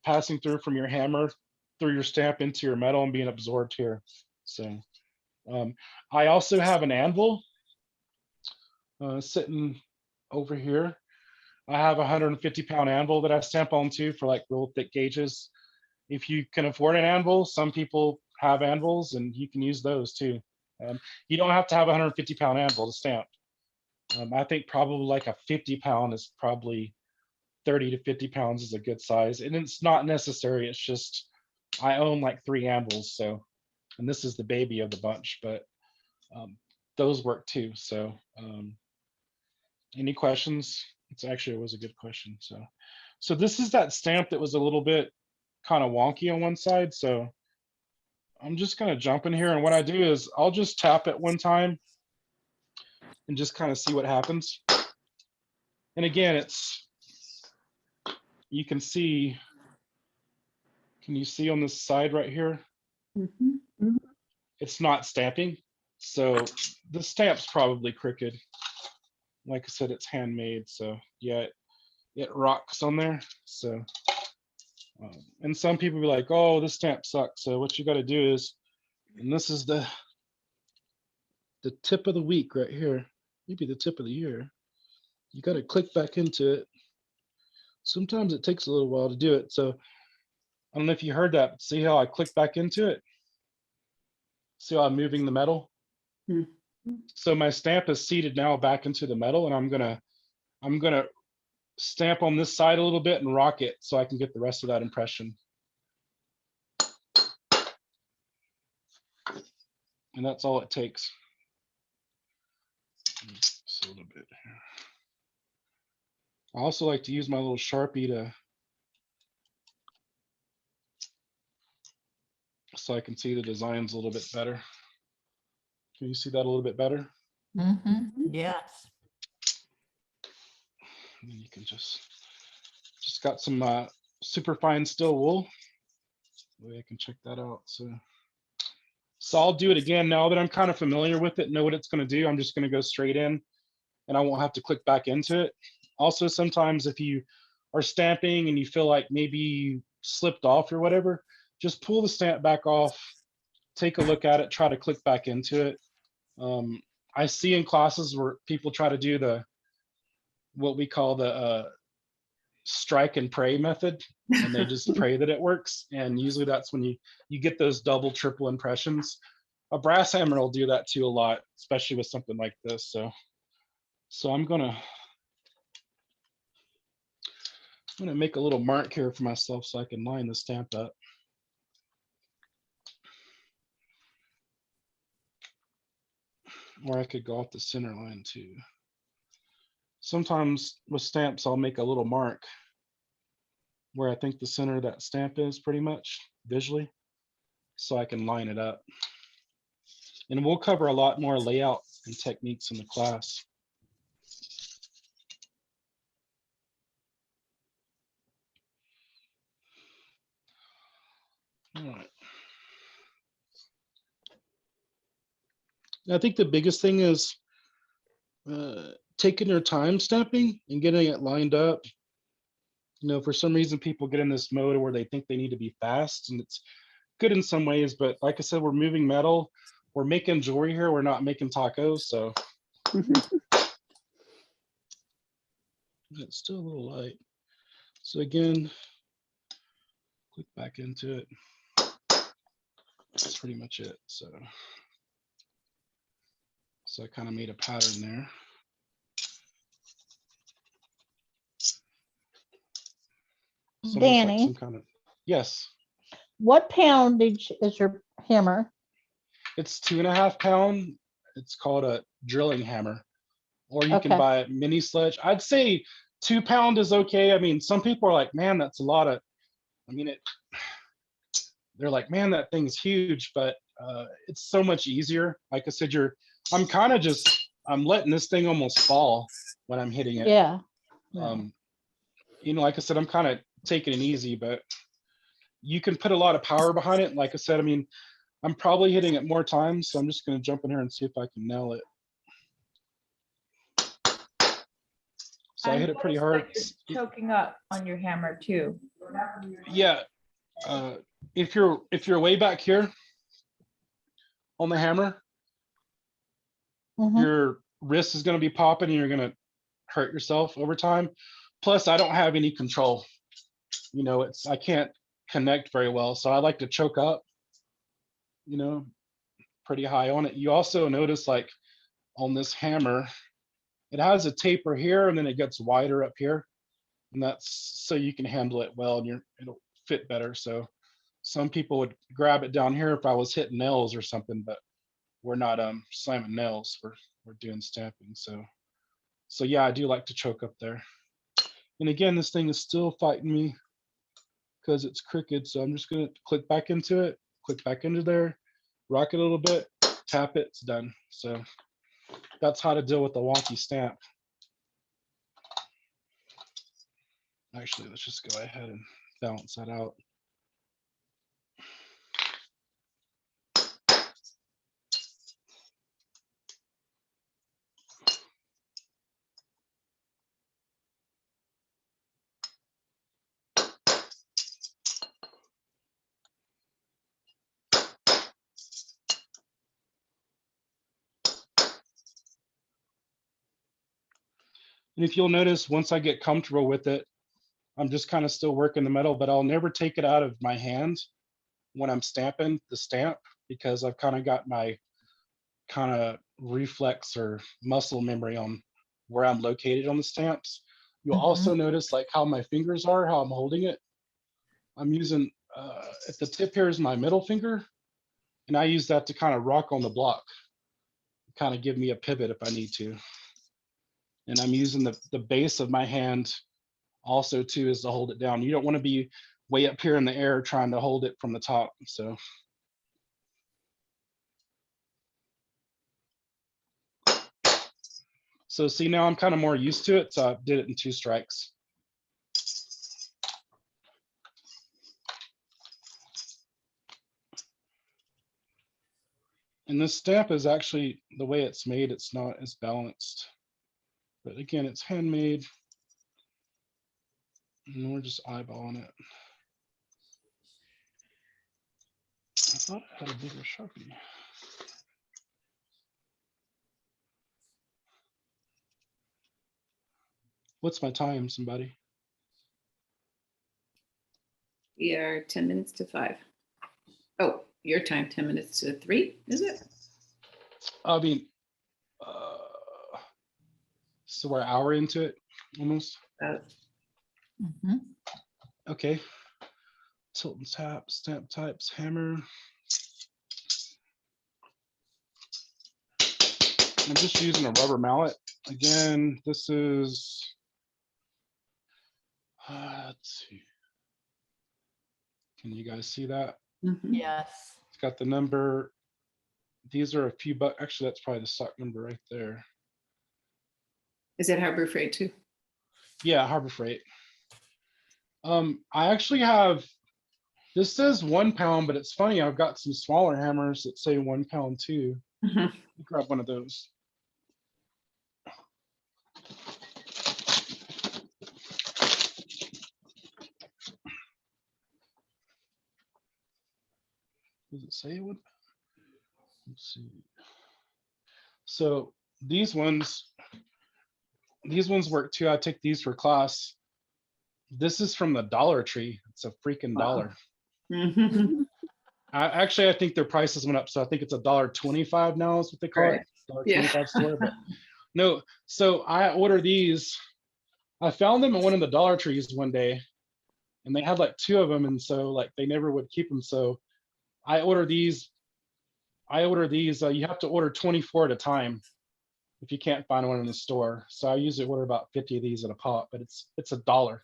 passing through from your hammer through your stamp into your metal and being absorbed here. So I also have an anvil sitting over here. I have a 150-pound anvil that I stamp onto for like real thick gauges. If you can afford an anvil, some people have anvils and you can use those too. You don't have to have a 150-pound anvil to stamp. I think probably like a 50-pound is probably 30 to 50 pounds is a good size. And it's not necessary. It's just, I own like 3 anvils. So, and this is the baby of the bunch, but those work too. So any questions? It was a good question. So this is that stamp that was a little bit kind of wonky on one side. So I'm just going to jump in here, and what I do is I'll just tap it one time and just kind of see what happens. And again, you can see, can you see on this side right here? It's not stamping. So the stamp's probably crooked. Like I said, it's handmade. So yeah, it rocks on there. So, and some people be like, oh, this stamp sucks. So what you got to do is, and this is the tip of the week right here, maybe the tip of the year. You got to click back into it. Sometimes it takes a little while to do it. So I don't know if you heard that, but see how I click back into it? See how I'm moving the metal? So my stamp is seated now back into the metal, and I'm gonna stamp on this side a little bit and rock it so I can get the rest of that impression. And that's all it takes. Just a little bit here. I also like to use my little Sharpie so I can see the designs a little bit better. Can you see that a little bit better? Yes. And then you can just got some super fine steel wool. Way I can check that out. So I'll do it again now that I'm kind of familiar with it, know what it's going to do. I'm just going to go straight in, and I won't have to click back into it. Also, sometimes if you are stamping and you feel like maybe you slipped off or whatever, just pull the stamp back off, take a look at it, try to click back into it. I see in classes where people try to do what we call the strike and pray method, and they just pray that it works. And usually that's when you get those double, triple impressions. A brass hammer will do that too a lot, especially with something like this. So I'm gonna make a little mark here for myself so I can line the stamp up. Or I could go off the center line too. Sometimes with stamps, I'll make a little mark where I think the center of that stamp is pretty much visually, so I can line it up. And we'll cover a lot more layout and techniques in the class. All right. I think the biggest thing is taking your time stamping and getting it lined up. You know, for some reason, people get in this mode where they think they need to be fast, and it's good in some ways, but like I said, we're moving metal, we're making jewelry here, we're not making tacos, so. It's still a little light. So again, click back into it. That's pretty much it. So I kind of made a pattern there. It's almost like Danny, some kind of, yes. what poundage is your hammer? It's 2.5 pound. It's called a drilling hammer, or you can Okay. buy a mini sledge. I'd say 2 pound is okay. I mean, some people are like, man, that's a lot of, I mean, they're like, man, that thing's huge, but it's so much easier. Like I said, I'm letting this thing almost fall when I'm hitting it. Yeah. You know, like I said, I'm kind of taking it easy, but you can put a lot of power behind it. Like I said, I mean, I'm probably hitting it more times, so I'm just going to jump in here and see if I can nail it. So I hit it pretty hard. Choking up on your hammer too. Yeah. If you're way back here on the hammer, your wrist is going to be popping and you're going to hurt yourself over time. Plus, I don't have any control. You know, I can't connect very well, so I like to choke up, you know, pretty high on it. You also notice, like on this hammer, it has a taper here and then it gets wider up here, and that's so you can handle it well and it'll fit better. So some people would grab it down here if I was hitting nails or something, but we're not slamming nails, we're doing stamping. So yeah, I do like to choke up there. And again, this thing is still fighting me because it's crooked, so I'm just going to click back into it, click back into there, rock it a little bit, tap it, it's done. So that's how to deal with the wonky stamp. Actually, let's just go ahead and balance that out. And if you'll notice, once I get comfortable with it, I'm just kind of still working the metal, but I'll never take it out of my hand when I'm stamping the stamp, because I've kind of got my kind of reflex or muscle memory on where I'm located on the stamps. You'll also notice like how my fingers are, how I'm holding it. I'm using, at the tip here is my middle finger, and I use that to kind of rock on the block, kind of give me a pivot if I need to. And I'm using the base of my hand also too, is to hold it down. You don't want to be way up here in the air trying to hold it from the top. So see, now I'm kind of more used to it, so I did it in 2 strikes. And this stamp is actually, the way it's made, it's not as balanced. But again, it's handmade. And we're just eyeballing it. I thought I had a bigger Sharpie. What's my time, somebody? We are 10 minutes to 5. Oh, your time, 10 minutes to 3, is it? I mean, so we're an hour into it, almost. Okay. Tilt and tap, stamp types, hammer. I'm just using a rubber mallet. Again, this is, let's see. Can you guys see that? Yes. It's got the number. These are a few bucks. Actually, that's probably the stock number right there. Is it Harbor Freight too? Yeah, Harbor Freight. I actually have, this says 1 pound, but it's funny, I've got some smaller hammers that say 1 pound too. Grab one of those. Does it say it would? Let's see. So these ones work too. I take these for class. This is from the Dollar Tree. It's a freaking dollar. I think their prices went up, so I think it's $1.25 now is what they call it. $1.25 store, but no. So I order these. I found them at one of the Dollar Trees one day, and they had like 2 of them, and so like they never would keep them. So I order these. You have to order 24 at a time if you can't find one in the store. So I usually order about 50 of these at a pop, but it's $1,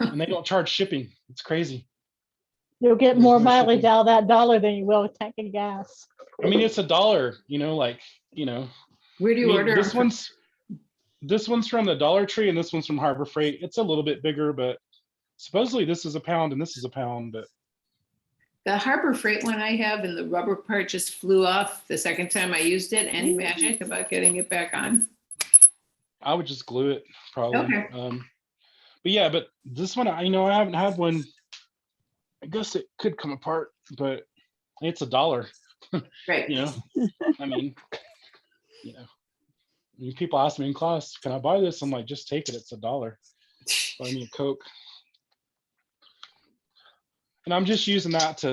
and they don't charge shipping. It's crazy. You'll get There's more no mileage shipping. out of that dollar than you will a tank of gas. I mean, it's $1, you know, like, you know. Where do you order? This one's from the Dollar Tree, and this one's from Harbor Freight. It's a little bit bigger, but supposedly this is a pound and this is a pound, but The Harbor Freight one I have, and the rubber part just flew off the second time I used it. Any magic about getting it back on? I would just glue it probably. Okay. But yeah, but this one, I haven't had one. I guess it could come apart, but it's $1. Right. You know, I mean, you know, I mean, people ask me in class, can I buy this? I'm like, just take it. It's $1. Buy me a Coke. And I'm just using that to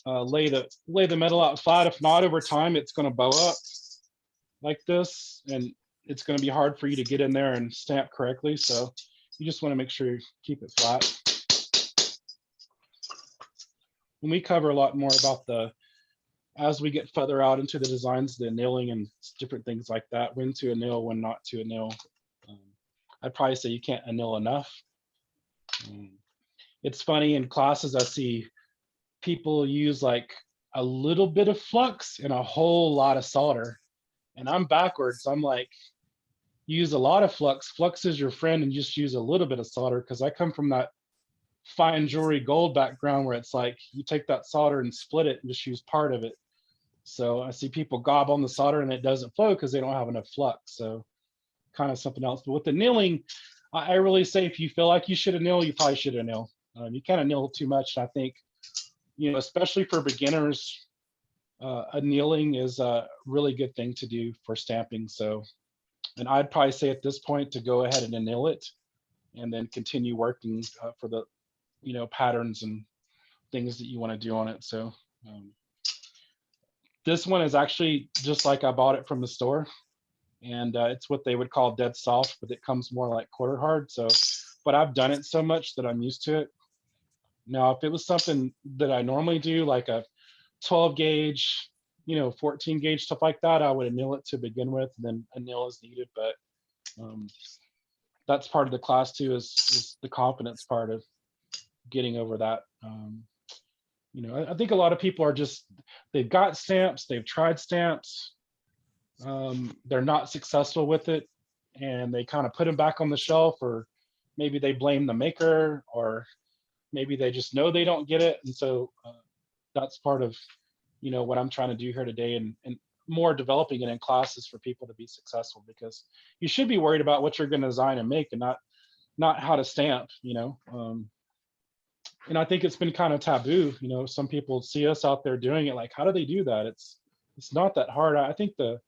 lay the metal out flat. If not, over time, it's going to bow up like this, and it's going to be hard for you to get in there and stamp correctly. So you just want to make sure you keep it flat. And we cover a lot more about as we get further out into the designs, the annealing and different things like that, when to anneal, when not to anneal. I'd probably say you can't anneal enough. It's funny, in classes, I see people use like a little bit of flux and a whole lot of solder. And I'm backwards. I'm like, use a lot of flux. Flux is your friend, and just use a little bit of solder, because I come from that fine jewelry gold background where it's like you take that solder and split it and just use part of it. So I see people gob on the solder and it doesn't flow because they don't have enough flux. So kind of something else. But with the annealing, I really say if you feel like you should anneal, you probably should anneal. You can't anneal too much. I think, you know, especially for beginners, annealing is a really good thing to do for stamping. So And I'd probably say at this point to go ahead and anneal it and then continue working for the, patterns and things that you want to do on it. So this one is actually just like I bought it from the store, and it's what they would call dead soft, but it comes more like quarter hard. So, but I've done it so much that I'm used to it. Now, if it was something that I normally do, like a 12 gauge, 14 gauge, stuff like that, I would anneal it to begin with, and then anneal as needed. But that's part of the class too, is the confidence part of getting over that. I think a lot of people are they've got stamps, they've tried stamps, they're not successful with it, and they kind of put them back on the shelf, or maybe they blame the maker, or maybe they just know they don't get it. And so that's part of what I'm trying to do here today, and more developing it in classes for people to be successful, because you should be worried about what you're going to design and make, and not how to stamp. And I think it's been kind of taboo. Some people see us out there doing it, like, how do they do that? It's not that hard. I think the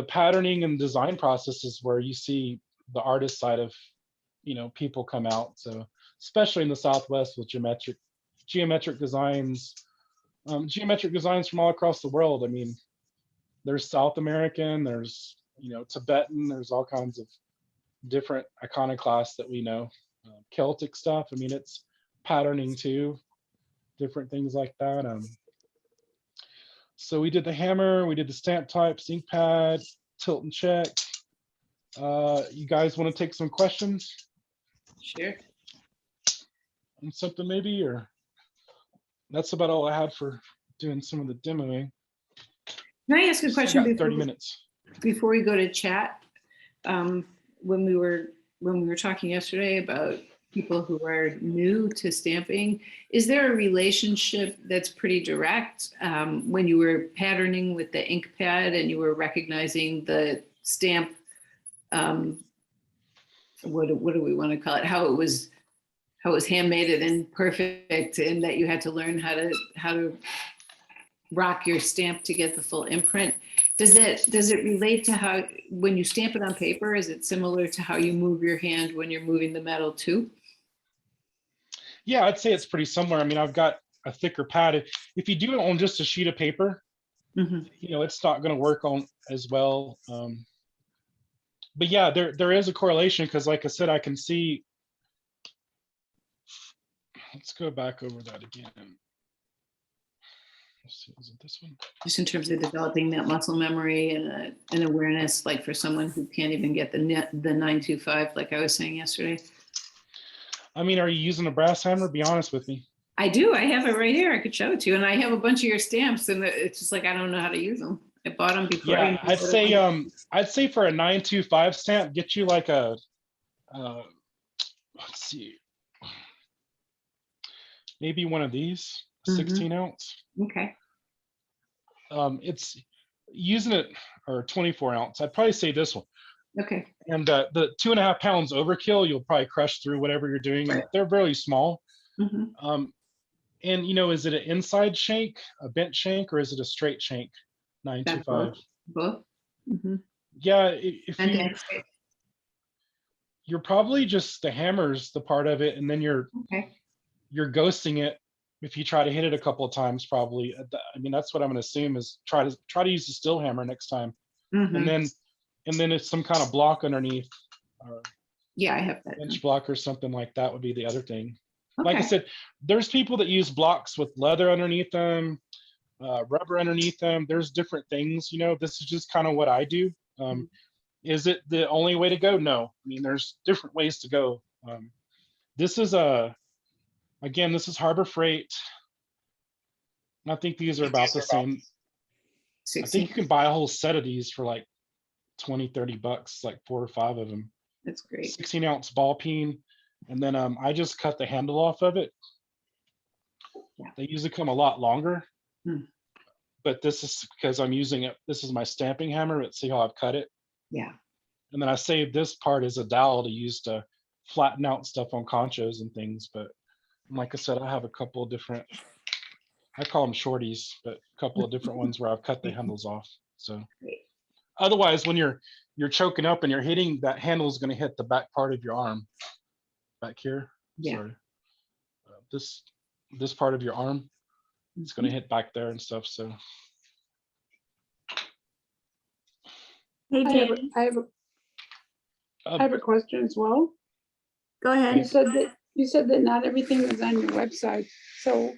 patterning and design process is where you see the artist side of people come out. So especially in the Southwest with geometric designs, from all across the world. I mean, there's South American, there's Tibetan, there's all kinds of different iconoclasts that we know, Celtic stuff. I mean, it's patterning too, different things like that. So we did the hammer, we did the stamp types, ink pad, tilt and check. You guys want to take some questions? Sure. On something maybe, or that's about all I had for doing some of the demoing. Can I ask a question? Got 30 minutes. Before we go to chat, when we were talking yesterday about people who are new to stamping, is there a relationship that's pretty direct when you were patterning with the ink pad and you were recognizing the stamp, what do we want to call it, how it was handmade and perfect, and that you had to learn how to rock your stamp to get the full imprint? Does it relate to how, when you stamp it on paper, is it similar to how you move your hand when you're moving the metal too? Yeah, I'd say it's pretty similar. I mean, I've got a thicker pad. If you do it on just a sheet of paper, it's not going to work on as well. But yeah, there is a correlation, because like I said, I can see. Let's go back over that again. Let's see, is it this one? Just in terms of developing that muscle memory and an awareness, like for someone who can't even get the 925, like I was saying yesterday. I mean, are you using a brass hammer? Be honest with me. I do. I have it right here. I could show it to you. And I have a bunch of your stamps, and it's just like, I don't know how to use them. I bought them before. Yeah, I'd say for a 925 stamp, get you like a, let's see, maybe one of these, 16 ounce. Okay. It's using it, or 24 ounce. I'd probably say this one. Okay. And the 2.5 pounds overkill, you'll probably crush through whatever you're doing. Right. They're very small. And is it an inside shank, a bent shank, or is it a straight shank? 925. Both. Yeah, if you're probably just the hammer's the part of it, and then you're ghosting it if you try to hit it a couple of times. Probably. I mean, that's what I'm going to assume, is try to use the still hammer next time, and then it's some kind of block underneath. Yeah, I have that. Bench block or something like that would be the other thing. Like I said, there's people that use blocks with leather underneath them, rubber underneath them. There's different things. This is just kind of what I do. Is it the only way to go? No. I mean, there's different ways to go. This is this is Harbor Freight. I think these are about the same. 16. I think you can buy a whole set of these for like $20-$30, like 4 or 5 of them. That's great. 16 ounce ball peen. And then I just cut the handle off of it. Yeah. They usually come a lot longer, but this is because I'm using it. This is my stamping hammer. Let's see how I've cut it. Yeah. And then I saved this part as a dowel to use to flatten out stuff on conchos and things. But like I said, I have a couple of different, I call them shorties, but a couple of different ones where I've cut the handles off. So otherwise, when you're you're choking up and you're hitting, that handle is going to hit the back part of your arm, back here. Yeah. Sorry. This part of your arm, it's going to hit back there and stuff. So Hey, I Jane, have a question as well. go You ahead. said that not everything is on your website. So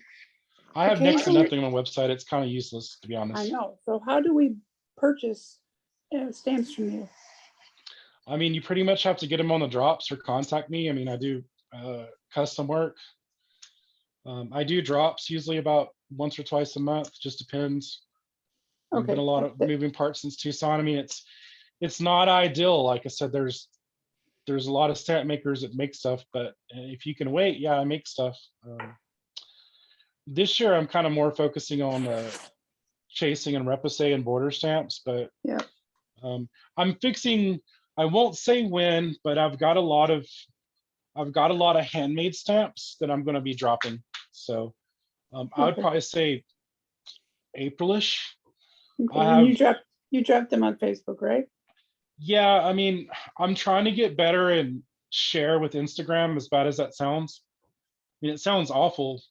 I have next to occasionally- nothing on my website. It's kind of useless, to be honest. I know. So how do we purchase stamps from you? I mean, you pretty much have to get them on the drops or contact me. I mean, I do custom work. I do drops usually about once or twice a month, just depends. There's been a lot of moving parts since Tucson. I mean, it's not ideal. Like I said, there's a lot of stamp makers that make stuff, but if you can wait, yeah, I make stuff. This year, I'm kind of more focusing on chasing and repoussé and border stamps, but Yeah. I'm fixing. I won't say when, but I've got a lot of handmade stamps that I'm going to be dropping. So I would Okay. probably say Aprilish. Okay, I and have, you dropped them on Facebook, right? yeah, I mean, I'm trying to get better and share with Instagram, as bad as that sounds. I mean, it sounds awful.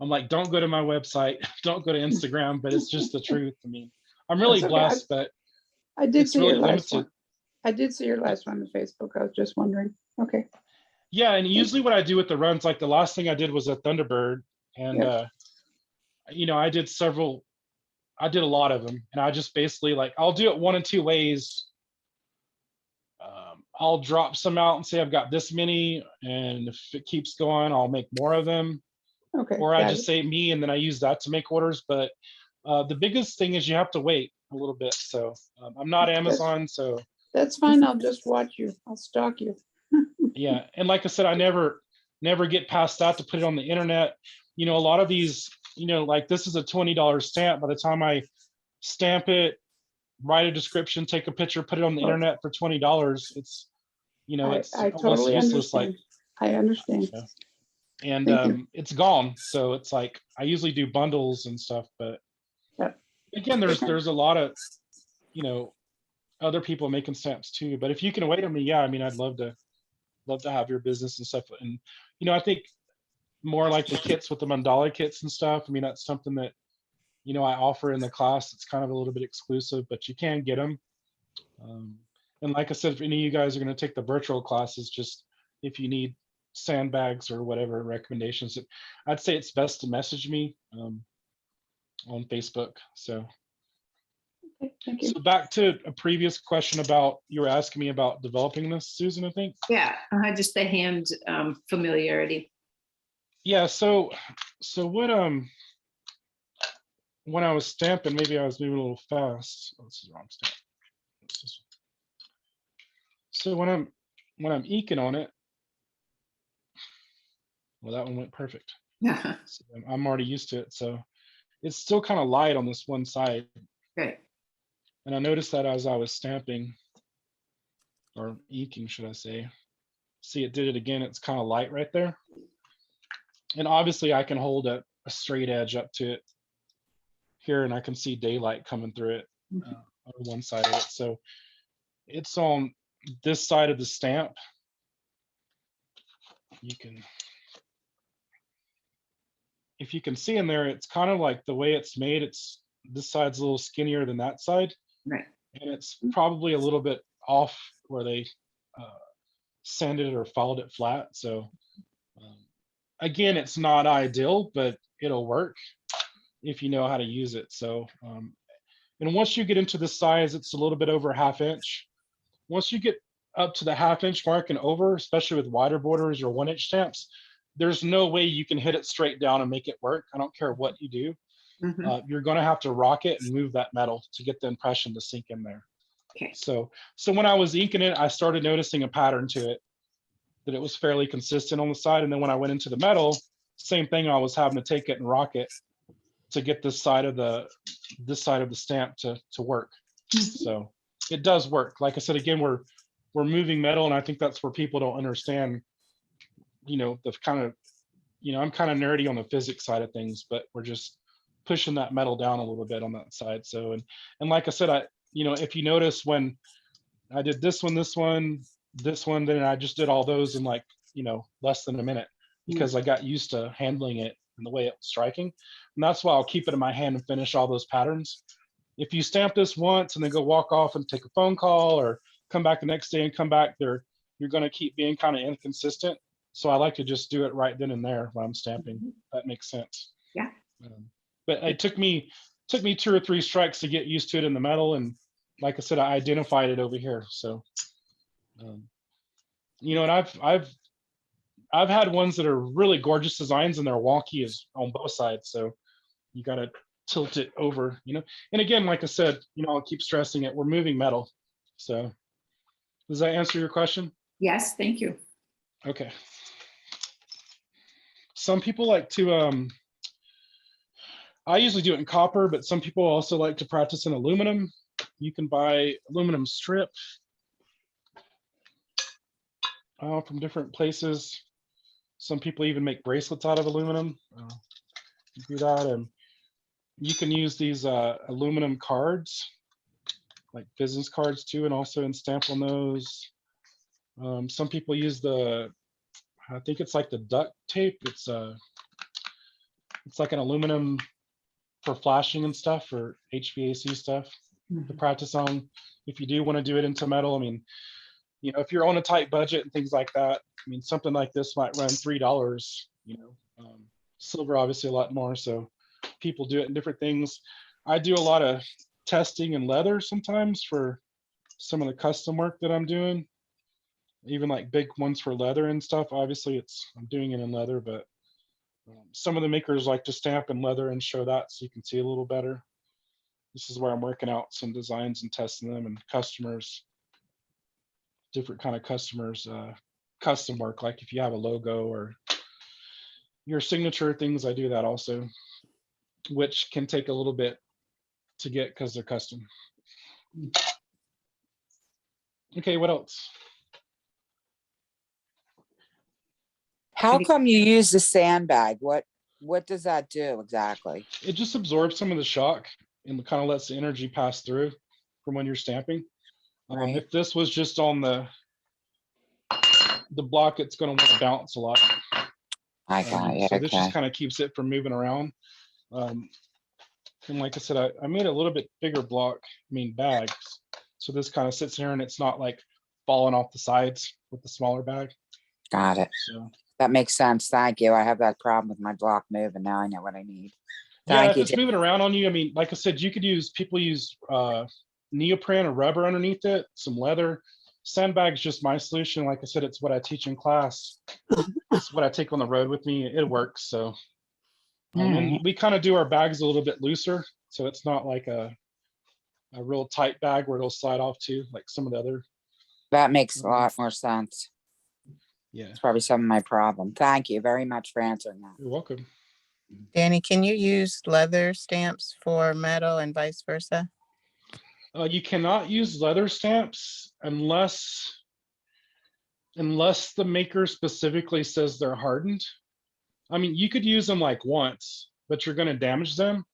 I'm like, don't go to my website, don't go to Instagram, but it's just the truth. I mean, I'm really That's okay. blessed, but I did it's see really your last limited. one. I did see your last one on Facebook. I was just wondering. Okay. Yeah, and usually what I do with the runs, like the last thing I did was a Thunderbird, and I did a lot of them, and I just basically, like, I'll do it one of two ways. I'll drop some out and say I've got this many, and if it keeps going, I'll make more of them. Okay. Or I got just it. say me, and then I use that to make orders. But the biggest thing is you have to wait a little bit. So I'm not Amazon, so That's fine. I'll just watch you. I'll stalk you. yeah. And like I said, I never get past that to put it on the internet. You know, a lot of these, like this is a $20 stamp. By the time I stamp it, write a description, take a picture, put it on the internet for $20, it's it's I almost totally useless. understand. I understand. And Thank you. it's gone. So it's like I usually do bundles and stuff, but again, there's a lot of other people making stamps too. But if you can wait on me, yeah, I mean, I'd love to have your business and stuff. And I think more like the kits with the mandala kits and stuff. I mean, that's something that I offer in the class. It's kind of a little bit exclusive, but you can get them. And like I said, if any of you guys are going to take the virtual classes, just if you need sandbags or whatever recommendations, I'd say it's best to message me on Facebook. So, Thank you. so back to a previous question about, you were asking me about developing this, Susan, I think. Yeah, just the hand familiarity. Yeah. So what, when I was stamping, maybe I was moving a little fast. Oh, this is the wrong stamp. So when I'm eking on it, well, that one went perfect. Yeah. So I'm already used to it. So it's still kind of light on this one side. Right. And I noticed that as I was stamping, or eking, should I say. See, it did it again. It's kind of light right there. And obviously I can hold a straight edge up to it here, and I can see daylight coming through it on one side of it. So it's on this side of the stamp. If you can see in there, it's kind of like the way it's made. This side's a little skinnier than that side. Right. And it's probably a little bit off where they sanded it or followed it flat. So again, it's not ideal, but it'll work if you know how to use it. So, and once you get into the size, it's a little bit over a 1/2 inch. Once you get up to the 1/2 inch mark and over, especially with wider borders or 1 inch stamps, there's no way you can hit it straight down and make it work. I don't care what you do. You're going to have to rock it and move that metal to get the impression to sink in there. Okay. So when I was inking it, I started noticing a pattern to it, that it was fairly consistent on the side. And then when I went into the metal, same thing, I was having to take it and rock it to get this side of the stamp to work. So it does work. Like I said, again, we're moving metal, and I think that's where people don't understand, the kind of, I'm kind of nerdy on the physics side of things, but we're just pushing that metal down a little bit on that side. So, and like I said, if you notice when I did this one, then I just did all those in like, less than a minute because I got used to handling it and the way it was striking. And that's why I'll keep it in my hand and finish all those patterns. If you stamp this once and then go walk off and take a phone call or come back the next day and come back there, you're going to keep being kind of inconsistent. So I like to just do it right then and there when I'm stamping. That makes sense. Yeah. But it took me 2 or 3 strikes to get used to it in the metal. And like I said, I identified it over here. So, and I've had ones that are really gorgeous designs and they're wonky as on both sides. So you got to tilt it over, and again, like I said, I'll keep stressing it. We're moving metal. So does that answer your question? Yes, thank you. Okay. Some people like to, I usually do it in copper, but some people also like to practice in aluminum. You can buy aluminum strip from different places. Some people even make bracelets out of aluminum. You do that, and you can use these aluminum cards, like business cards too, and also stamp on those. Some people use I think it's like the duct tape. It's like an aluminum for flashing and stuff, or HVAC stuff to practice on. If you do want to do it into metal, I mean, if you're on a tight budget and things like that, I mean, something like this might run $3, silver obviously a lot more. So people do it in different things. I do a lot of testing in leather sometimes for some of the custom work that I'm doing, even like big ones for leather and stuff. Obviously I'm doing it in leather, but some of the makers like to stamp in leather and show that so you can see a little better. This is where I'm working out some designs and testing them, and customers, different kind of customers, custom work. Like if you have a logo or your signature things, I do that also, which can take a little bit to get because they're custom. Okay, what else? How come you use the sandbag? What does that do exactly? It just absorbs some of the shock and kind of lets the energy pass through from when you're stamping. Right. If this was just on the block, it's going to want to bounce a lot. I got it. So this Okay. just kind of keeps it from moving around. And like I said, I made a little bit bigger bags. So this kind of sits here and it's not like falling off the sides with the smaller bag. Got it. So, That makes sense. Thank you. I have that problem with my block moving. Now I know what I need. yeah, Thank if you. it's moving around on you, I mean, like I said, people use neoprene or rubber underneath it, some leather. Sandbag's just my solution. Like I said, it's what I teach in class. It's what I take on the road with me. It works. So, and we kind of do our bags a little bit looser, so it's not like a real tight bag where it'll slide off to like some of the other. That makes a lot more sense. Yeah. It's probably some of my problem. Thank you very much for answering that. You're welcome. Danny, can you use leather stamps for metal and vice versa? You cannot use leather stamps unless the maker specifically says they're hardened. I mean, you could use them like once, but you're going to damage them.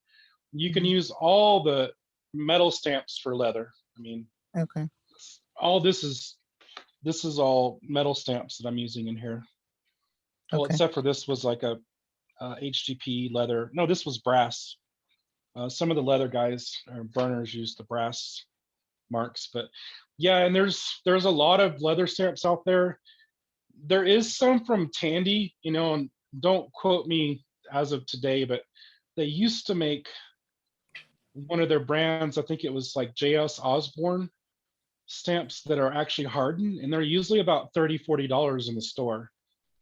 You can use all the metal stamps for leather. I mean, Okay. all this is all metal stamps that I'm using in here. Well, Okay. except for this was like a HGP leather. No, this was brass. Some of the leather guys or burners use the brass marks, but yeah, and there's a lot of leather stamps out there. There is some from Tandy, and don't quote me as of today, but they used to make one of their brands, I think it was like JS Osborne stamps that are actually hardened, and they're usually about $30-$40 in the store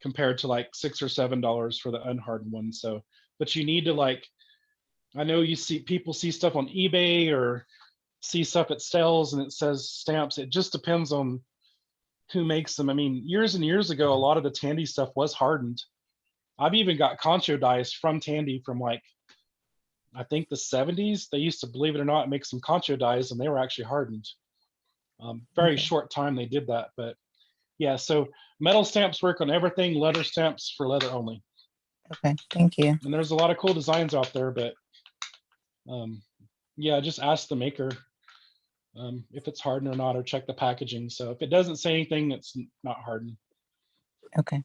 compared to like $6 or $7 for the unhardened one. So, but you need to I know people see stuff on eBay or see stuff at sales and it says stamps. It just depends on who makes them. I mean, years and years ago, a lot of the Tandy stuff was hardened. I've even got Concho dies from Tandy from I think the 70s. They used to, believe it or not, make some Concho dies and they were actually hardened. Very short time they did that, but yeah, so metal stamps work on everything, leather stamps for leather only. Okay, thank you. And there's a lot of cool designs out there, but yeah, just ask the maker. if it's hardened or not, or check the packaging. So if it doesn't say anything, it's not hardened. Okay.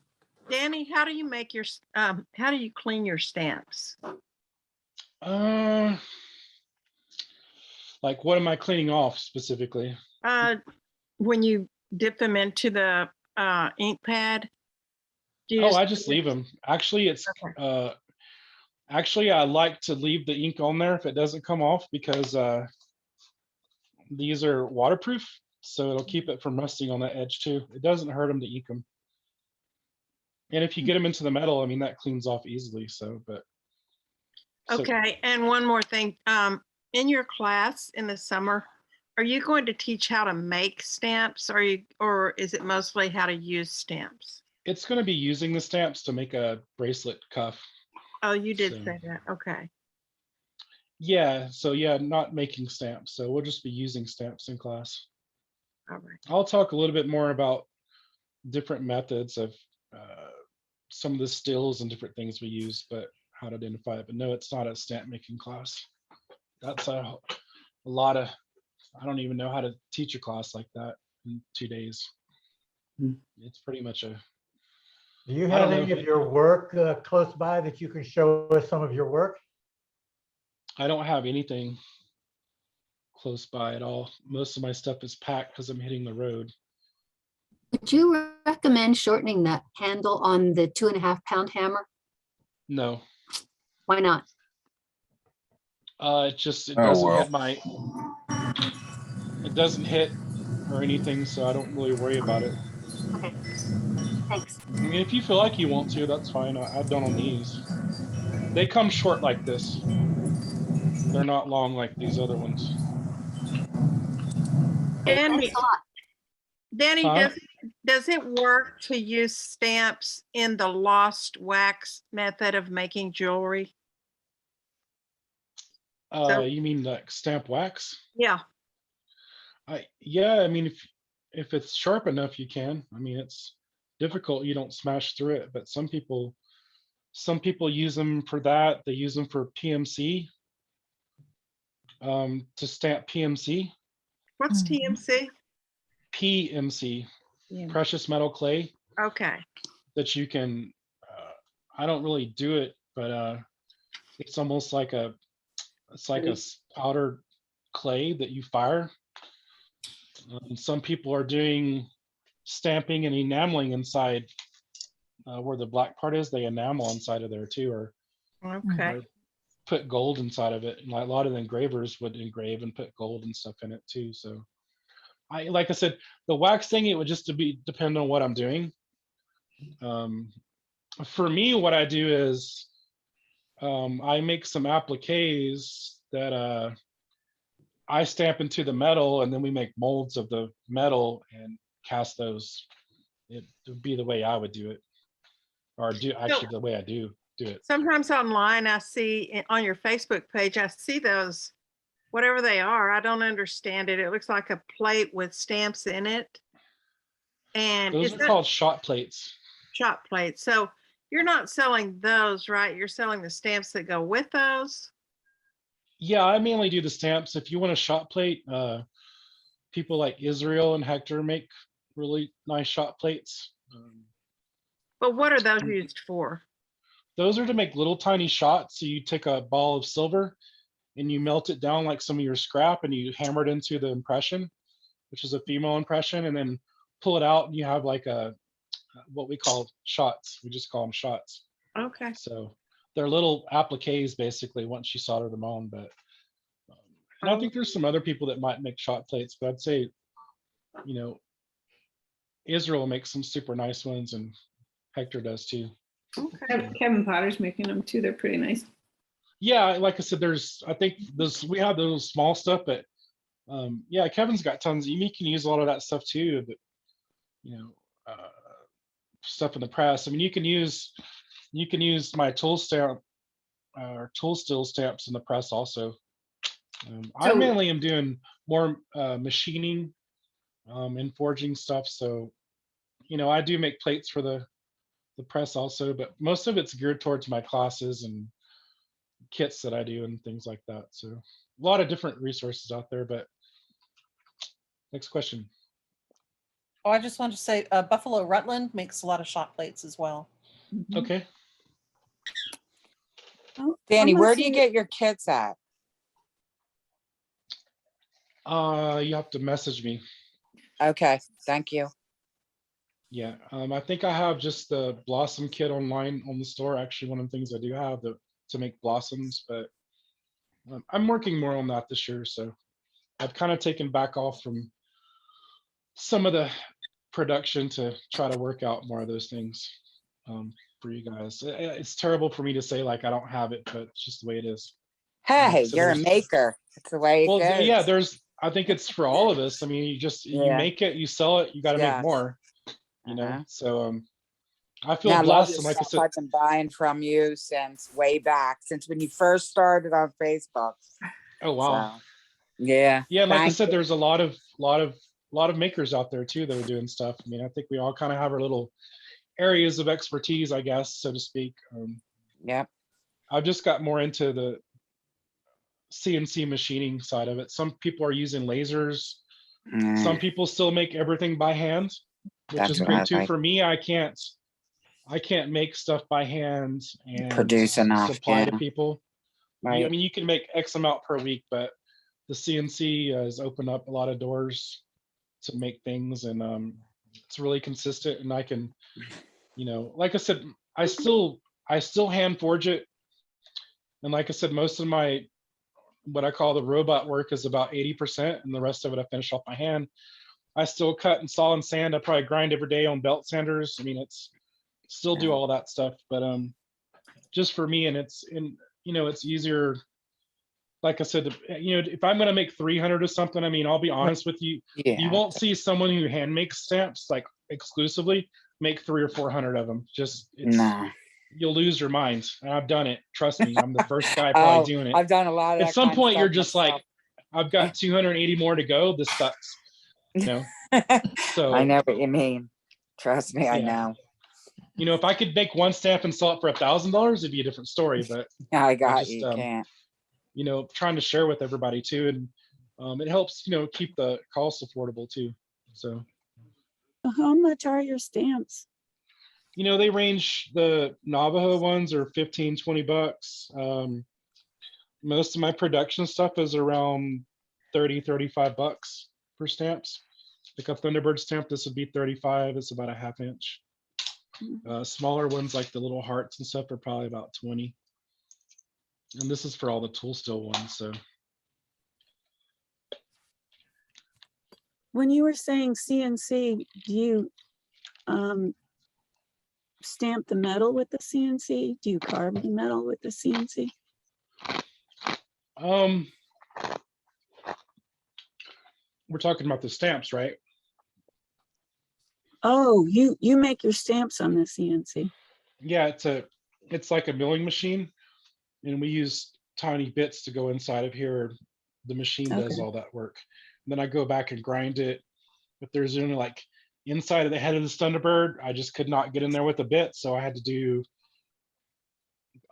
Danny, how do you make your, how do you clean your stamps? Like what am I cleaning off specifically? When you dip them into the ink pad? Oh, I just leave them. Actually, it's actually I like to leave the ink on there if it doesn't come off, because these are waterproof, so it'll keep it from rusting on the edge too. It doesn't hurt them to ink them. And if you get them into the metal, I mean, that cleans off easily. So, but. Okay, and one more thing. In your class in the summer, are you going to teach how to make stamps, or is it mostly how to use stamps? It's going to be using the stamps to make a bracelet cuff. Oh, you did say that. Okay. Yeah, so yeah, not making stamps. So we'll just be using stamps in class. All right. I'll talk a little bit more about different methods of some of the stills and different things we use, but how to identify it. But no, it's not a stamp making class. That's a lot of, I don't even know how to teach a class like that in 2 days. It's pretty much a. Do you have any of your work close by that you can show us some of your work? I don't have anything close by at all. Most of my stuff is packed because I'm hitting the road. Would you recommend shortening the handle on the 2.5 pound hammer? No. Why not? It doesn't hit my, it doesn't hit or anything, so I don't really worry about it. Okay, thanks. I mean, if you feel like you want to, that's fine. I've done on these. They come short like this. They're not long like these other ones. Danny, Huh? does it work to use stamps in the lost wax method of making jewelry? You mean like stamp wax? Yeah. Yeah, I mean, if it's sharp enough, you can. I mean, it's difficult. You don't smash through it, but some people use them for that. They use them for PMC, to stamp PMC. What's TMC? PMC, Yeah. precious metal clay. Okay. That you can, I don't really do it, but it's almost like a powdered clay that you fire. Some people are doing stamping and enameling inside where the black part is. They enamel inside of there too, or put gold inside of it. And a lot of the engravers would engrave and put gold and stuff in it too. So like I said, the wax thing, it would just depend on what I'm doing. For me, what I do is I make some appliques that I stamp into the metal, and then we make molds of the metal and cast those. It would be the way I would do it, or the way I do it. Sometimes online, I see on your Facebook page, I see those, whatever they are. I don't understand it. It looks like a plate with stamps in it. And Those are called shot plates. Shot plates. So you're not selling those, right? You're selling the stamps that go with those? Yeah, I mainly do the stamps. If you want a shot plate, people like Israel and Hector make really nice shot plates. But what are those used for? Those are to make little tiny shots. So you take a ball of silver and you melt it down like some of your scrap, and you hammer it into the impression, which is a female impression, and then pull it out, and you have like what we call shots. We just call them shots. Okay. So they're little appliques basically once you solder them on. But and I think there's some other people that might make shot plates, but I'd say, Israel makes some super nice ones, and Hector does too. Okay. Kevin Potter's making them too. They're pretty nice. Yeah, like I said, we have those small stuff, but yeah, Kevin's got tons. You can use a lot of that stuff too, but stuff in the press. I mean, you can use my tool stamp or tool still stamps in the press also. I mainly am doing more machining and forging stuff. So, I do make plates for the press also, but most of it's geared towards my classes and kits that I do and things like that. So a lot of different resources out there, but Next question. Oh, I just wanted to say Buffalo Rutland makes a lot of shot plates as well. Okay. Danny, where much do you are get your kits at? You have to message me. Okay, thank you. Yeah, I think I have just the Blossom kit online on the store. Actually, one of the things I do have to make blossoms, but I'm working more on that this year. So I've kind of taken back off from some of the production to try to work out more of those things for you guys. It's terrible for me to say like I don't have it, but it's just the way it is. Hey, So you're a there's- maker. It's the way it Well, goes. yeah, I think it's for all of us. I mean, you Yeah. make it, you sell it, you got to make Yes. more, you know? Uh-huh. So, I feel Yeah, I love blessed. the And like I stuff said, I've been buying from you since way back, since when you first started on Facebook. oh, wow. So, yeah. Yeah. And like I thank said, you. there's a lot of makers out there too that are doing stuff. I mean, I think we all kind of have our little areas of expertise, I guess, so to speak. Yep. I've just got more into the CNC machining side of it. Some people are using lasers. Some people still make everything by hand, which That's is what great I too. like. For me, I can't make stuff by hand and Produce enough, supply to yeah. people. I Right. mean, you can make X amount per week, but the CNC has opened up a lot of doors to make things, and it's really consistent. And I can, like I said, I still hand forge it. And like I said, most of my what I call the robot work is about 80%, and the rest of it I finish off by hand. I still cut and saw and sand. I probably grind every day on belt sanders. I mean, it's still do all that stuff, but just for me, and it's easier. Like I said, if I'm gonna make 300 or something, I mean, I'll be honest with you, you Yeah. won't see someone who hand makes stamps like exclusively make 300 or 400 of them. No. You'll lose your mind. And I've done it. Trust me, I'm the first guy probably Oh, doing it. I've done a lot of At that some kind of point, you're stuff just myself. like, I've got 280 more to go. This sucks. So I know what you mean. Trust me, I Yeah. know. If I could make one stamp and sell it for $1,000, it'd be a different story. But I got just, you. Can't. trying to share with everybody too, and it helps, keep the costs affordable too. So, How much are your stamps? they range. The Navajo ones are 15, $20. Most of my production stuff is around 30, $35 for stamps. Like a Thunderbird stamp, this would be 35. It's about a ½ inch. Smaller ones like the little hearts and stuff are probably about 20. And this is for all the tool still ones. So When you were saying CNC, do you stamp the metal with the CNC? Do you carve the metal with the CNC? we're talking about the stamps, right? Oh, you make your stamps on the CNC. Yeah, it's like a milling machine, and we use tiny bits to go inside of here. The machine does Okay. all that work. And then I go back and grind it. If there's only like inside of the head of the Thunderbird, I just could not get in there with a bit, so I had to do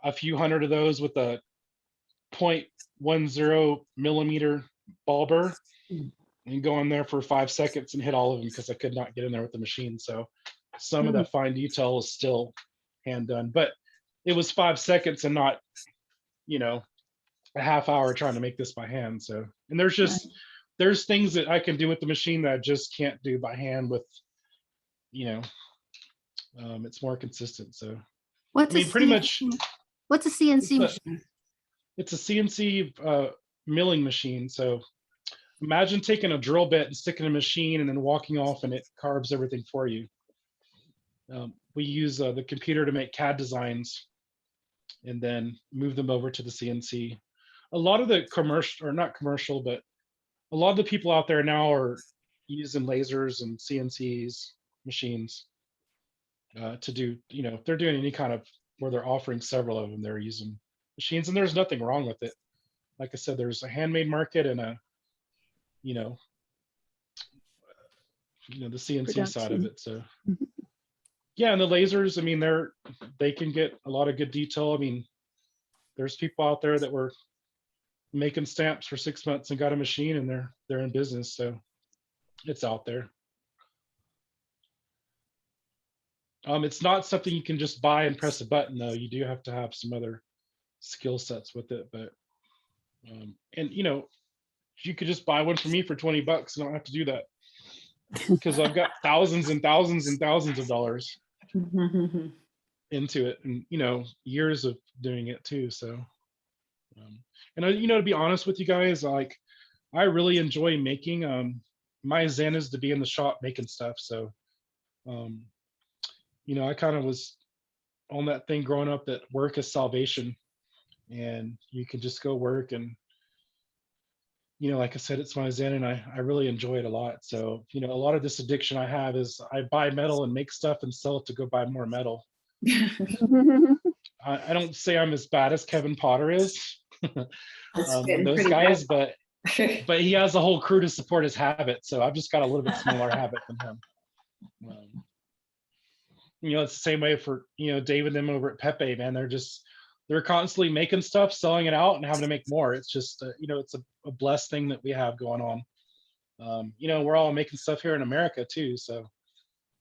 a few hundred of those with a 0.10 millimeter ball burr and go in there for 5 seconds and hit all of them because I could not get in there with the machine. So some of that fine detail is still hand done, but it was 5 seconds and not, a ½ hour trying to make this by hand. So, and there's things that I can do with the machine that I just can't do by hand with, it's more consistent. So, What's I mean, pretty much What's a CNC machine? it's a CNC milling machine. So imagine taking a drill bit and sticking in a machine and then walking off and it carves everything for you. We use the computer to make CAD designs and then move them over to the CNC. A lot of the commercial, or not commercial, but a lot of the people out there now are using lasers and CNCs machines to do, if they're doing any kind of, where they're offering several of them, they're using machines, and there's nothing wrong with it. Like I said, there's a handmade market and a, the CNC side of Production. it. So yeah, and the lasers, I mean, they can get a lot of good detail. I mean, there's people out there that were making stamps for 6 months and got a machine and they're in business. So it's out there. It's not something you can just buy and press a button though. You do have to have some other skill sets with it, but and you know, you could just buy one for me for $20 and I don't have to do that because I've got thousands and thousands and thousands of dollars into it, and you know, years of doing it too. So and you know, to be honest with you guys, like I really enjoy making. My zen is to be in the shop making stuff. So you know, I kind of was on that thing growing up that work is salvation, and you can just go work. And you know, like I said, it's my zen, and I really enjoy it a lot. So you know, a lot of this addiction I have is I buy metal and make stuff and sell it to go buy more metal. I don't say I'm as bad as Kevin Potter is, those guys, but he has a whole crew to support his habit. So I've just got a little bit smaller habit than him. You know, it's the same way for, you know, Dave and them over at Pepe, man. They're constantly making stuff, selling it out and having to make more. It's just, you know, it's a blessed thing that we have going on. You know, we're all making stuff here in America too. So,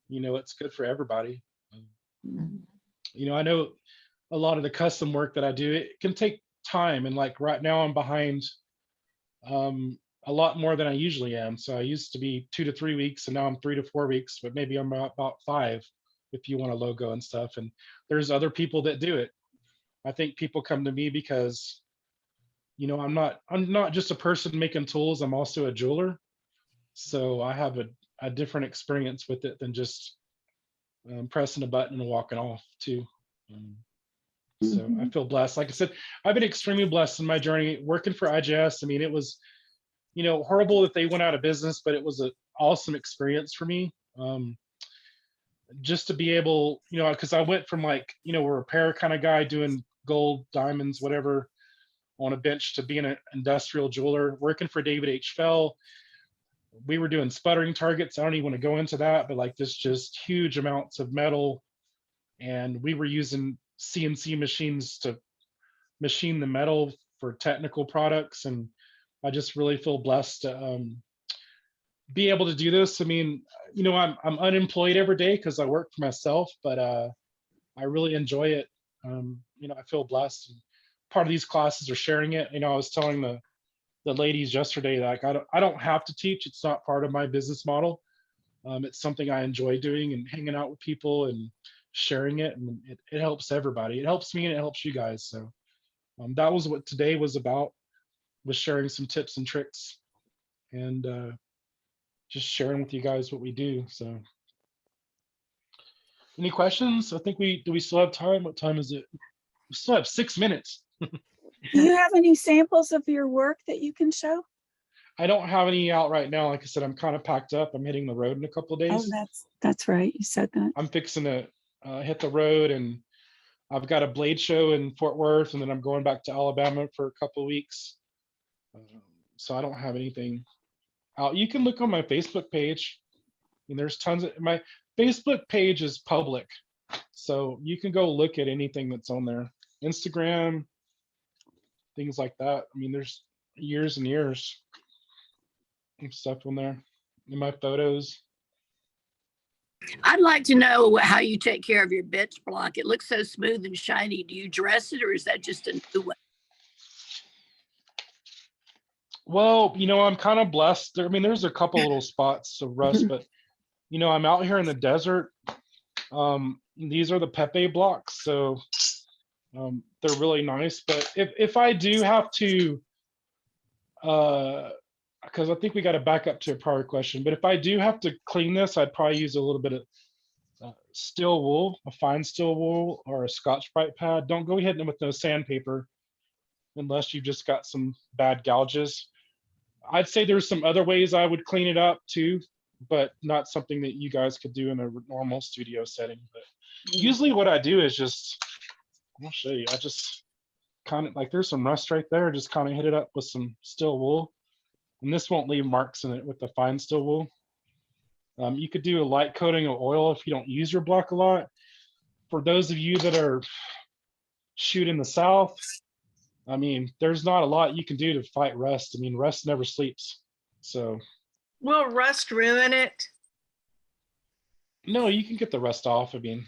you know, it's good for everybody. You know, I know a lot of the custom work that I do, it can take time. And like right now I'm behind a lot more than I usually am. So I used to be 2 to 3 weeks and now I'm 3 to 4 weeks, but maybe I'm about 5 if you want a logo and stuff. And there's other people that do it. I think people come to me because, you know, I'm not just a person making tools. I'm also a jeweler. So I have a different experience with it than just pressing a button and walking off too. So I feel blessed. Like I said, I've been extremely blessed in my journey working for IJS. I mean, it was, you know, horrible that they went out of business, but it was an awesome experience for me. Just to be able, you know, because I went from like, you know, a repair kind of guy doing gold, diamonds, whatever on a bench to being an industrial jeweler, working for David H. Fell. We were doing sputtering targets. I don't even want to go into that, but like this just huge amounts of metal. And we were using CNC machines to machine the metal for technical products. And I just really feel blessed to be able to do this. I mean, you know, I'm unemployed every day because I work for myself, but I really enjoy it. You know, I feel blessed. Part of these classes are sharing it. You know, I was telling the ladies yesterday, like I don't have to teach. It's not part of my business model. It's something I enjoy doing and hanging out with people and sharing it, and it helps everybody. It helps me and it helps you guys. So that was what today was about, was sharing some tips and tricks and just sharing with you guys what we do. So any questions? I think do we still have time? What time is it? We still have 6 minutes. Do you have any samples of your work that you can show? I don't have any out right now. Like I said, I'm kind of packed up. I'm hitting the road in a couple of days. Oh, that's right. You said that. I'm fixing to hit the road, and I've got a blade show in Fort Worth, and then I'm going back to Alabama for a couple of weeks. So I don't have anything out. You can look on my Facebook page, and there's tons of my Facebook page is public, so you can go look at anything that's on there. Instagram, things like that. I mean, there's years and years of stuff on there in my photos. I'd like to know how you take care of your bitch block. It looks so smooth and shiny. Do you dress it, or is that just a new way? Well, you know, I'm kind of blessed. I mean, there's a couple little spots of rust, but you know, I'm out here in the desert. These are the Pepe blocks, so they're really nice. But if I do have to, because I think we got to back up to a prior question, but if I do have to clean this, I'd probably use a little bit of steel wool, a fine steel wool, or a Scotch-Brite pad. Don't go hitting them with no sandpaper unless you've just got some bad gouges. I'd say there's some other ways I would clean it up too, but not something that you guys could do in a normal studio setting. But usually what I do is just, I'll show you, I just kind of, like there's some rust right there, just kind of hit it up with some steel wool. And this won't leave marks in it with the fine steel wool. You could do a light coating of oil if you don't use your block a lot. For those of you that are shooting the South, I mean, there's not a lot you can do to fight rust. I mean, rust never sleeps. So Will rust ruin it? No, you can get the rust off. I mean,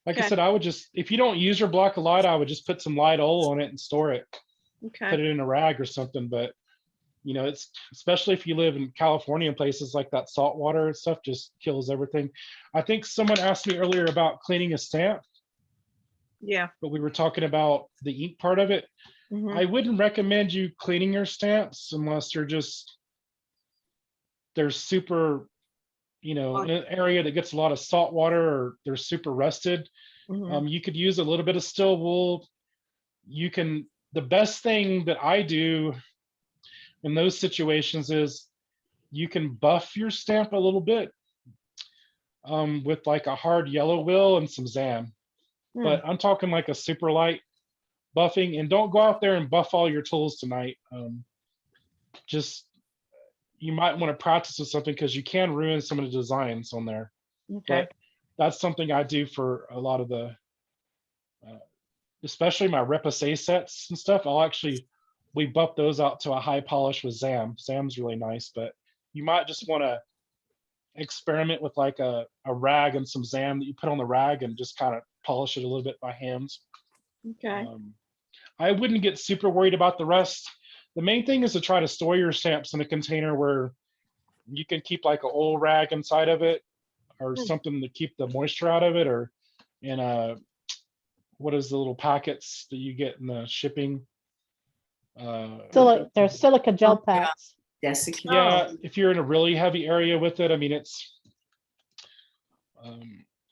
like I Okay. said, I would just, if you don't use your block of light, I would just put some light oil on it and store it. Put Okay. it in a rag or something. But it's especially if you live in California and places like that, salt water and stuff just kills everything. I think someone asked me earlier about cleaning a stamp, Yeah. but we were talking about the ink part of it. Mhm. I wouldn't recommend you cleaning your stamps unless they're super, in an area that gets a lot of salt water or they're super rusted. Mhm. You could use a little bit of still wool. The best thing that I do in those situations is you can buff your stamp a little bit with like a hard yellow wheel and some Zam. But I'm talking like a super light buffing, and don't go out there and buff all your tools tonight. Just, you might want to practice with something because you can ruin some of the designs on there. Okay. But that's something I do for a lot of the, especially my repoussé sets and stuff. We buff those out to a high polish with Zam. Zam's really nice, but you might just want to experiment with like a rag and some Zam that you put on the rag and just kind of polish it a little bit by hands. Okay. I wouldn't get super worried about the rust. The main thing is to try to store your stamps in a container where you can keep like an oil rag inside of it or something to keep the moisture out of it, or in what is the little packets that you get in the shipping? There's silica gel packs. Yeah, if you're in a really heavy area with it, I mean,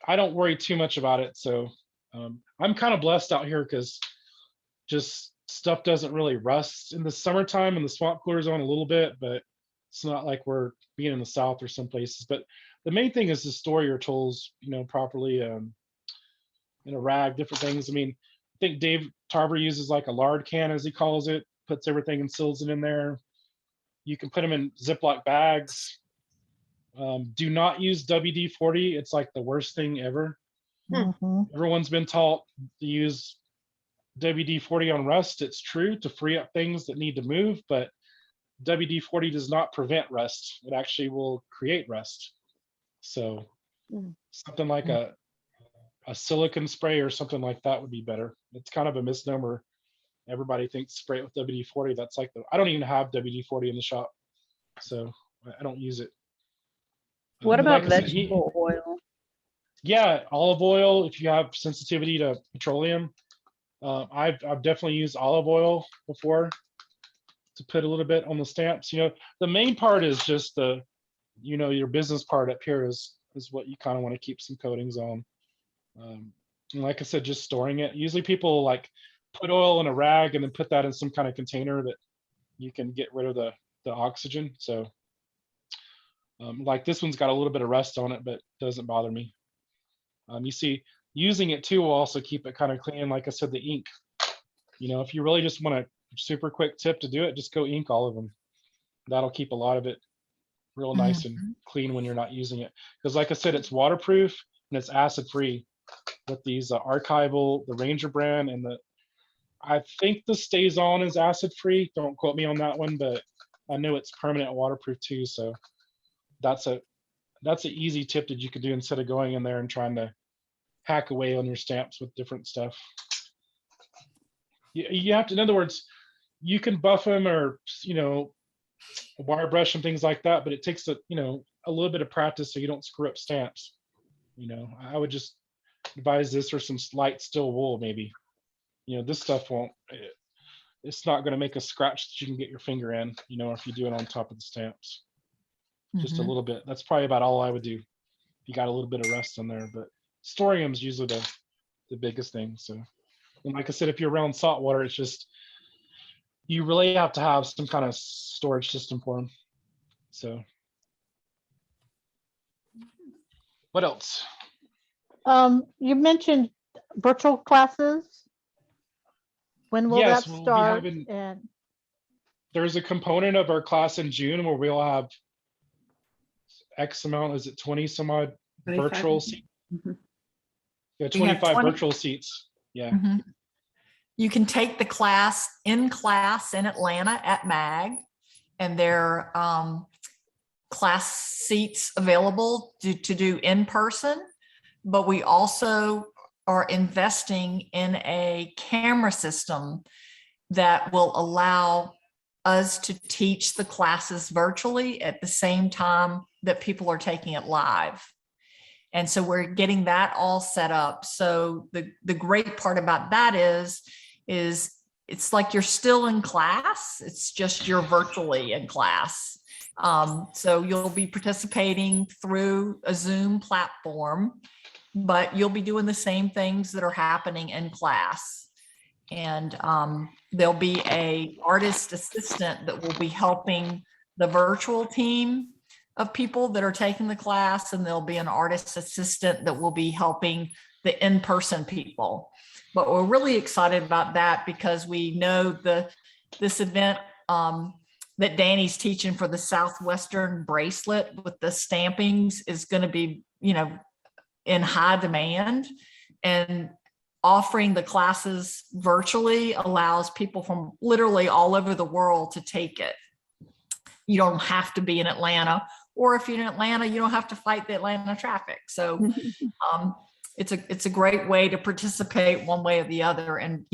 I don't worry too much about it. So I'm kind of blessed out here because just stuff doesn't really rust in the summertime, and the swamp cooler's on a little bit, but it's not like we're being in the South or some places. But the main thing is to store your tools, properly in a rag, different things. I mean, I think Dave Tarver uses like a lard can, as he calls it, puts everything and seals it in there. You can put them in Ziploc bags. Do not use WD-40. It's like the worst thing ever. Everyone's been taught to use WD-40 on rust. It's true to free up things that need to move, but WD-40 does not prevent rust. It actually will create rust. So something like a silicone spray or something like that would be better. It's kind of a misnomer. Everybody thinks spray it with WD-40. That's like I don't even have WD-40 in the shop, so I don't use it. What about like I said, vegetable oil? Yeah, olive oil. If you have sensitivity to petroleum, I've definitely used olive oil before to put a little bit on the stamps. The main part is just your business part up here is what you kind of want to keep some coatings on. And like I said, just storing it. Usually people like put oil in a rag and then put that in some kind of container that you can get rid of the oxygen. So like this one's got a little bit of rust on it, but doesn't bother me. You see, using it too will also keep it kind of clean. Like I said, the ink, if you really just want a super quick tip to do it, just go ink all of them. That'll keep a lot of it real nice and clean when you're not using it. Because like I said, it's waterproof and it's acid free with these Archival, the Ranger brand, and I think the Stays On is acid free. Don't quote me on that one, but I know it's permanent waterproof too. So that's an easy tip that you could do instead of going in there and trying to hack away on your stamps with different stuff. You have to, in other words, you can buff them or wire brush and things like that, but it takes a little bit of practice so you don't screw up stamps. I would just advise this or some light still wool maybe. This stuff it's not going to make a scratch that you can get your finger in, if you do it on top of the stamps. Just a little bit. That's probably about all I would do. If you got a little bit of rust on there, but storing them is usually the biggest thing. So, and like I said, if you're around salt water, it's just, you really have to have some kind of storage system for them. So what else? You mentioned virtual classes. When will Yes, that we'll be start? having- And There's a component of our class in June where we'll have X amount, is it 20 some odd 25, virtual I seats? think. Yeah, We have 25 20 virtual seats. Yeah. You can take the class in Atlanta at MAG, and they're class seats available to do in person, but we also are investing in a camera system that will allow us to teach the classes virtually at the same time that people are taking it live. And so we're getting that all set up. So the great part about that is it's like you're still in class. It's just you're virtually in class. So you'll be participating through a Zoom platform, but you'll be doing the same things that are happening in class. And there'll be a artist assistant that will be helping the virtual team of people that are taking the class, and there'll be an artist assistant that will be helping the in-person people. But we're really excited about that because we know this event that Danny's teaching for the Southwestern bracelet with the stampings is going to be, in high demand, and offering the classes virtually allows people from literally all over the world to take it. You don't have to be in Atlanta, or if you're in Atlanta, you don't have to fight the Atlanta traffic. So it's a great way to participate one way or the other. And,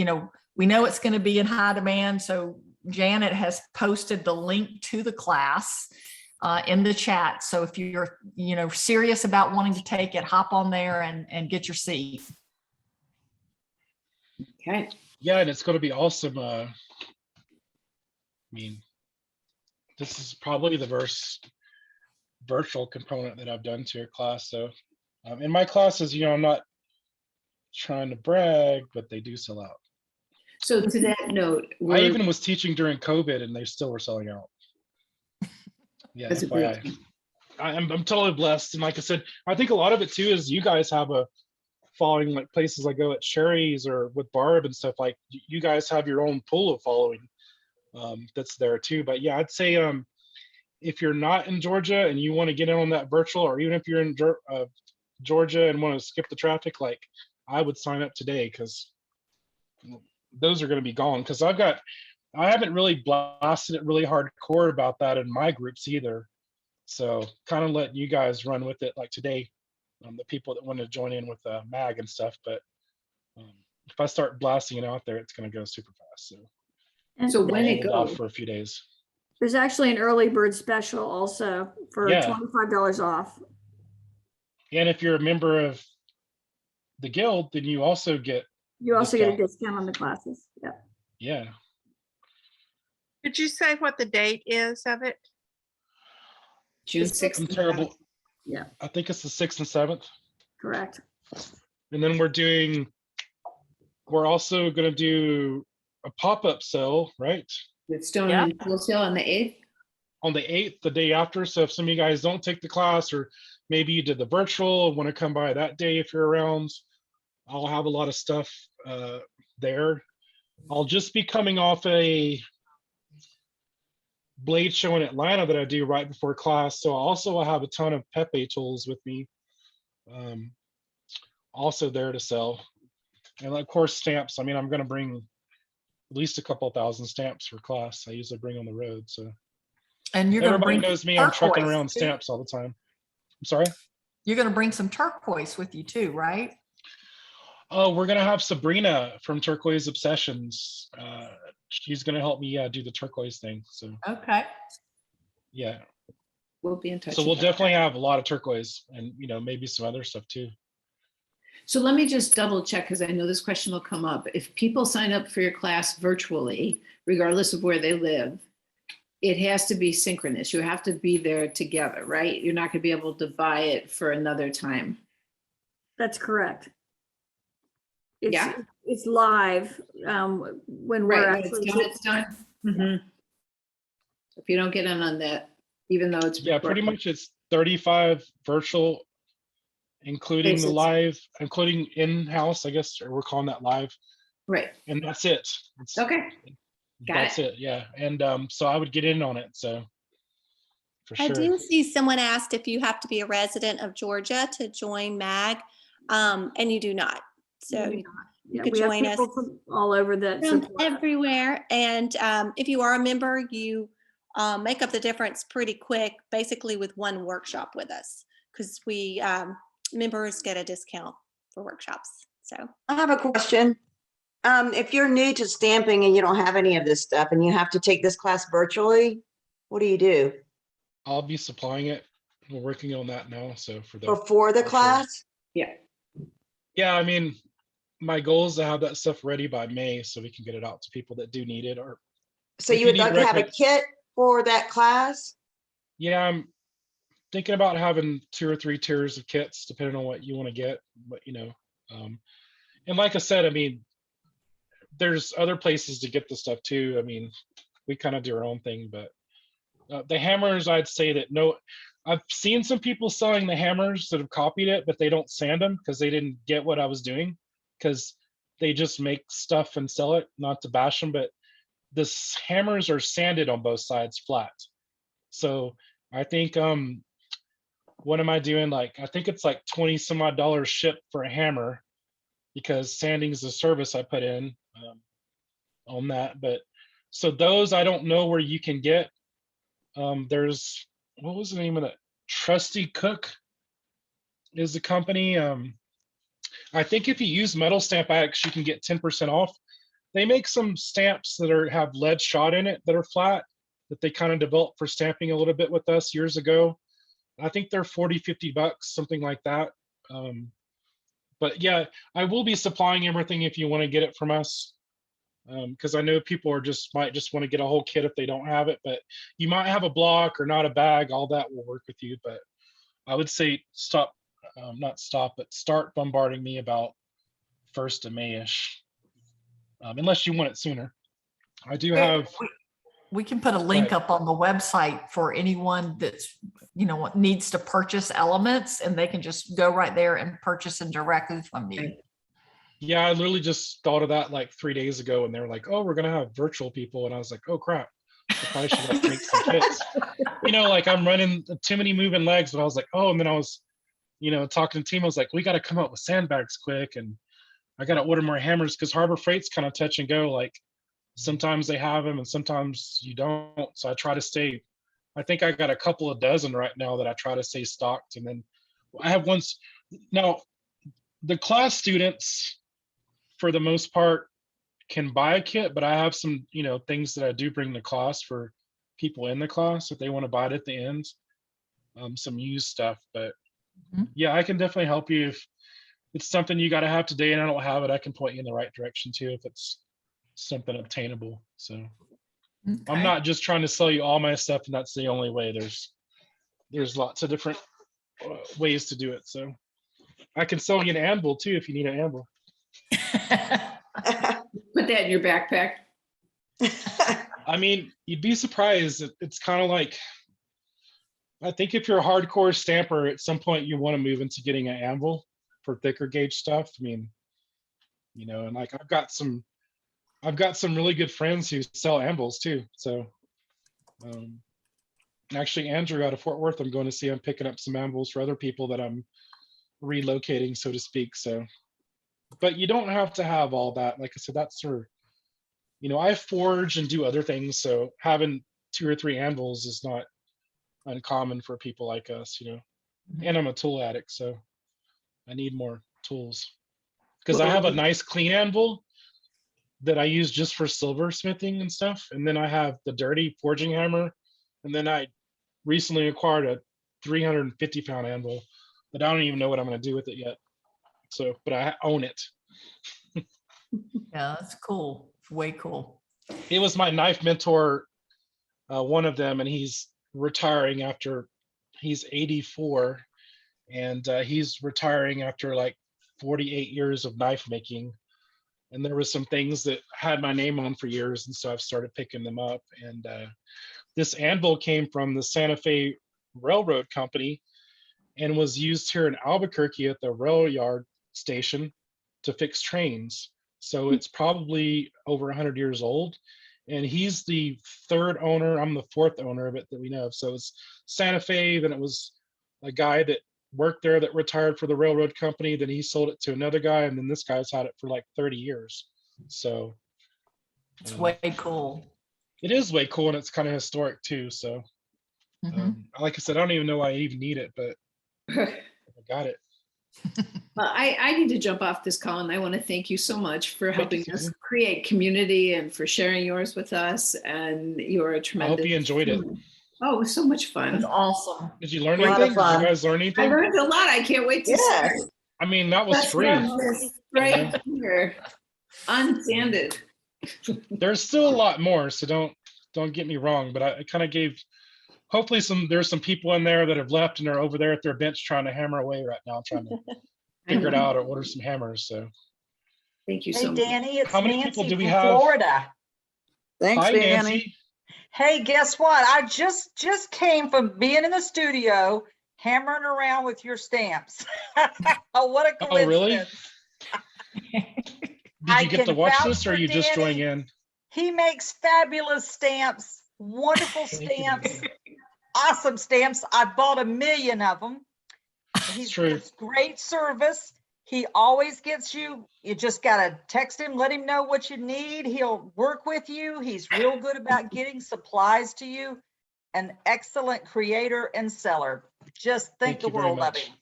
we know it's going to be in high demand. So Janet has posted the link to the class in the chat. So if you're, serious about wanting to take it, hop on there and get your seat. Okay. Yeah, and it's going to be awesome. This is probably the first virtual component that I've done to a class. So in my classes, I'm not trying to brag, but they do sell out. So to that note, I even was teaching during COVID and they still were selling out. Yeah, That's a great I'm totally blessed. And like I said, I think a lot of it too is you guys have a following, like places I go at Sherry's or with Barb and stuff, like you guys have your own pool of following that's there too. But yeah, I'd say if you're not in Georgia and you want to get in on that virtual, or even if you're in Georgia and want to skip the traffic, like I would sign up today, because those are going to be gone. Because I haven't really blasted it really hardcore about that in my groups either. So kind of let you guys run with it like today, the people that want to join in with MAG and stuff. But if I start blasting it out there, it's going to go super fast. So when it hold off goes for a few days. There's actually an early bird special also for Yeah. $25 off. And if you're a member of the guild, then you also get You also get a discount. discount on the classes. Yeah. Yeah. Could you say what the date is of it? June It's 6th. I'm terrible. Yeah, I think it's the 6th and 7th. correct. And then we're also going to do a pop-up sale, right? With Stone Yeah. and Full Sail on the 8th. On the 8th, the day after. So if some of you guys don't take the class, or maybe you did the virtual and want to come by that day if you're around, I'll have a lot of stuff there. I'll just be coming off a blade show in Atlanta that I do right before class. So also I'll have a ton of Pepe tools with me. Also there to sell. And of course, stamps. I'm going to bring at least a couple thousand stamps for class. I usually bring on the road. So And you're going to everybody bring knows me. I'm trucking turquoise, around too. stamps all the time. I'm sorry. You're going to bring some turquoise with you too, right? Oh, we're going to have Sabrina from Turquoise Obsessions. She's going to help me do the turquoise thing. So Okay. yeah. We'll be in touch. So we'll about definitely have a lot of turquoise, and maybe some other stuff too. So let me just double check, because I know this question will come up. If people sign up for your class virtually, regardless of where they live, it has to be synchronous. You have to be there together, right? You're not going to be able to buy it for another time. That's correct. Yeah. It's live when we're Right, when actually. it's done, it's done. Mhm. If you don't get in on that, even though it's. Yeah, pretty much it's 35 virtual, including the Spaces. live, including in-house, I guess, or we're calling that live. Right. And that's it. Okay. Got That's it. it. Yeah. And so I would get in on it. So for I sure. do see someone asked if you have to be a resident of Georgia to join MAG, and you do not. So you Yeah, could we have join us people from all over that. from support. everywhere. And if you are a member, you make up the difference pretty quick, basically with one workshop with us, because we members get a discount for workshops. So I have a question. If you're new to stamping and you don't have any of this stuff and you have to take this class virtually, what do? I'll be supplying it. We're working on that now. So for the Before the class? Yeah. Yeah, I mean, my goal is to have that stuff ready by May so we can get it out to people that do need it. Or So if you would need like to have a record- kit for that class? Yeah, I'm thinking about having 2 or 3 tiers of kits, depending on what you want to get. But and like I said, I mean, there's other places to get the stuff too. I mean, we kind of do our own thing, but the hammers, I'd say that I've seen some people selling the hammers that have copied it, but they don't sand them because they didn't get what I was doing, because they just make stuff and sell it, not to bash them, but the hammers are sanded on both sides flat. So I think, what am I doing? Like, I think it's like 20 some odd dollars shipped for a hammer, because sanding is a service I put in on that. But so those, I don't know where you can get. There's, what was the name of that? Trusty Cook is the company. I think if you use Metal Stamp X, you can get 10% off. They make some stamps that have lead shot in it that are flat, that they kind of developed for stamping a little bit with us years ago. I think they're 40, 50 bucks, something like that. But yeah, I will be supplying everything if you want to get it from us. Because I know people might just want to get a whole kit if they don't have it, but you might have a block or not a bag. All that will work with you. But I would say start bombarding me about 1st of May-ish, unless you want it sooner. I do have. We can put a link up on the website for anyone that's, needs to purchase elements, and they can just go right there and purchase them directly from you. Yeah, I literally just thought of that like 3 days ago, and they were like, "Oh, we're gonna have virtual people," and I was like, "Oh crap, I probably should like make some kits." Like I'm running too many moving legs, but I was like, "Oh," and then I was, talking to team. I was like, "We got to come up with sandbags quick, and I got to order more hammers because Harbor Freight's kind of touch and go. Like sometimes they have them, and sometimes you don't. So I try to stay. I think I got a couple of dozen right now that I try to stay stocked, and then I have ones now. The class students, for the most part, can buy a kit, but I have some, things that I do bring to class for people in the class if they want to buy it at the end. Some used stuff, but yeah, I can definitely help you if it's something you got to have today and I don't have it. I can point you in the right direction too if it's something obtainable. So I'm not just trying to sell you all my stuff, and that's the only way. There's lots of different ways to do it. So I can sell you an anvil too if you need an anvil. Put that in your backpack. I mean, you'd be surprised. It's kind of like, I think if you're a hardcore stamper, at some point you want to move into getting an anvil for thicker gauge stuff. I mean, and like I've got some really good friends who sell anvils too. So actually Andrew out of Fort Worth, I'm going to see him picking up some anvils for other people that I'm relocating, so to speak. So, but you don't have to have all that. Like I said, that's I forge and do other things. So having 2 or 3 anvils is not uncommon for people like us, and I'm a tool addict, so I need more tools because I have a nice clean anvil that I use just for silversmithing and stuff. And then I have the dirty forging hammer. And then I recently acquired a 350-pound anvil, but I don't even know what I'm going to do with it yet. So, but I own it. Yeah, that's cool. Way cool. It was my knife mentor, one of them, and he's retiring after he's 84, and he's retiring after like 48 years of knife making. And there was some things that had my name on for years, and so I've started picking them up. And this anvil came from the Santa Fe Railroad Company and was used here in Albuquerque at the rail yard station to fix trains. So it's probably over 100 years old. And he's the 3rd owner. I'm the 4th owner of it that we know of. So it's Santa Fe, then it was a guy that worked there that retired for the railroad company. Then he sold it to another guy, and then this guy's had it for like 30 years. So it's way cool. it is way cool and it's kind of historic too. So, like I said, I don't even know why I even need it, but I got it. Well, I need to jump off this call, and I want to thank you so much for helping us create community and for sharing yours with us. And you're a I tremendous. hope you enjoyed it. Oh, it was so much fun. It's awesome. Did you learn A lot of anything? Did fun. you guys learn I anything? learned a lot. I can't wait to Yes. start. I mean, that was That's free. right here, unsanded. There's still a lot more, so don't get me wrong, but I kind of gave, hopefully there's some people in there that have left and are over there at their bench trying to hammer away right now, trying to figure it out or order some hammers. So Thank you Hey, so much. Danny, it's how many people Nancy do we from have? Florida. Thanks, Hi, Danny. Nancy. Hey, guess what? I just came from being in the studio, hammering around with your stamps. Oh, what a Oh, really? coincidence. Did I you get to can watch vouch this or for are you just Danny. joining in? He makes fabulous stamps, wonderful Thank you, stamps, Nancy. awesome stamps. I bought 1 million of them. He's true. gets great service. He always gets you. You just gotta text him, let him know what you need. He'll work with you. He's real good about getting supplies to you. An excellent creator and seller. Just think Thank the you very world of much. him.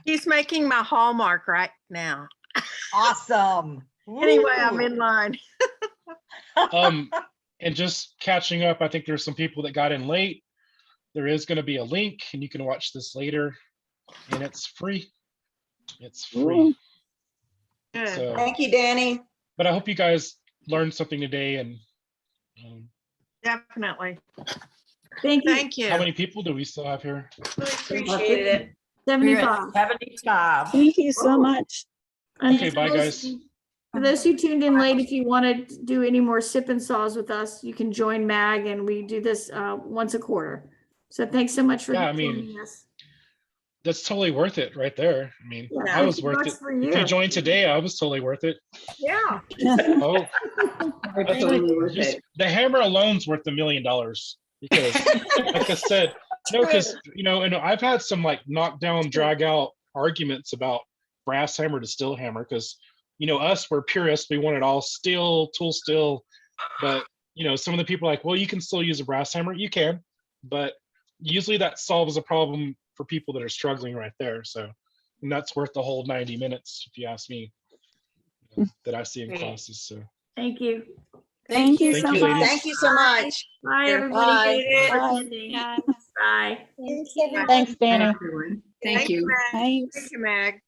He's making my Hallmark right now. Awesome. Anyway, I'm Woo. in line. And just catching up, I think there's some people that got in late. There is going to be a link and you can watch this later and it's free. It's free. Good. So, Thank you, Danny. but I hope you guys learned something today. And Definitely. Thank you. Thank you. how many people do we still have here? Really appreciate it. We're at 75. 75. Thank you so much. And Okay, for bye, those- guys. For those who tuned in late, if you want to do any more sip and saws with us, you can join MAG, and we do this once a quarter. So thanks so much for Yeah, I mean, joining us. That's totally worth it right there. I mean, Yeah, I was 50 worth bucks it. for a If you year. joined today, I was totally worth it. Yeah. Oh, Totally worth just it. the hammer alone's worth $1 million because, like I said, no, because and I've had some like knockdown, drag out arguments about brass hammer to steel hammer because us, we're purists. We want it all steel, tool steel, but some of the people are like, well, you can still use a brass hammer. You can, but usually that solves a problem for people that are struggling right there. So, and that's worth the whole 90 minutes, if you ask me, that I see in classes. So, Thank you. Thank you Thank so you, much. ladies. Thank you so much. Bye, everybody. Bye. Thanks for Bye. attending. Yeah. Bye. Thanks, Danny. Thank you. Thank you, Mag. Thanks. Thank you, Mag.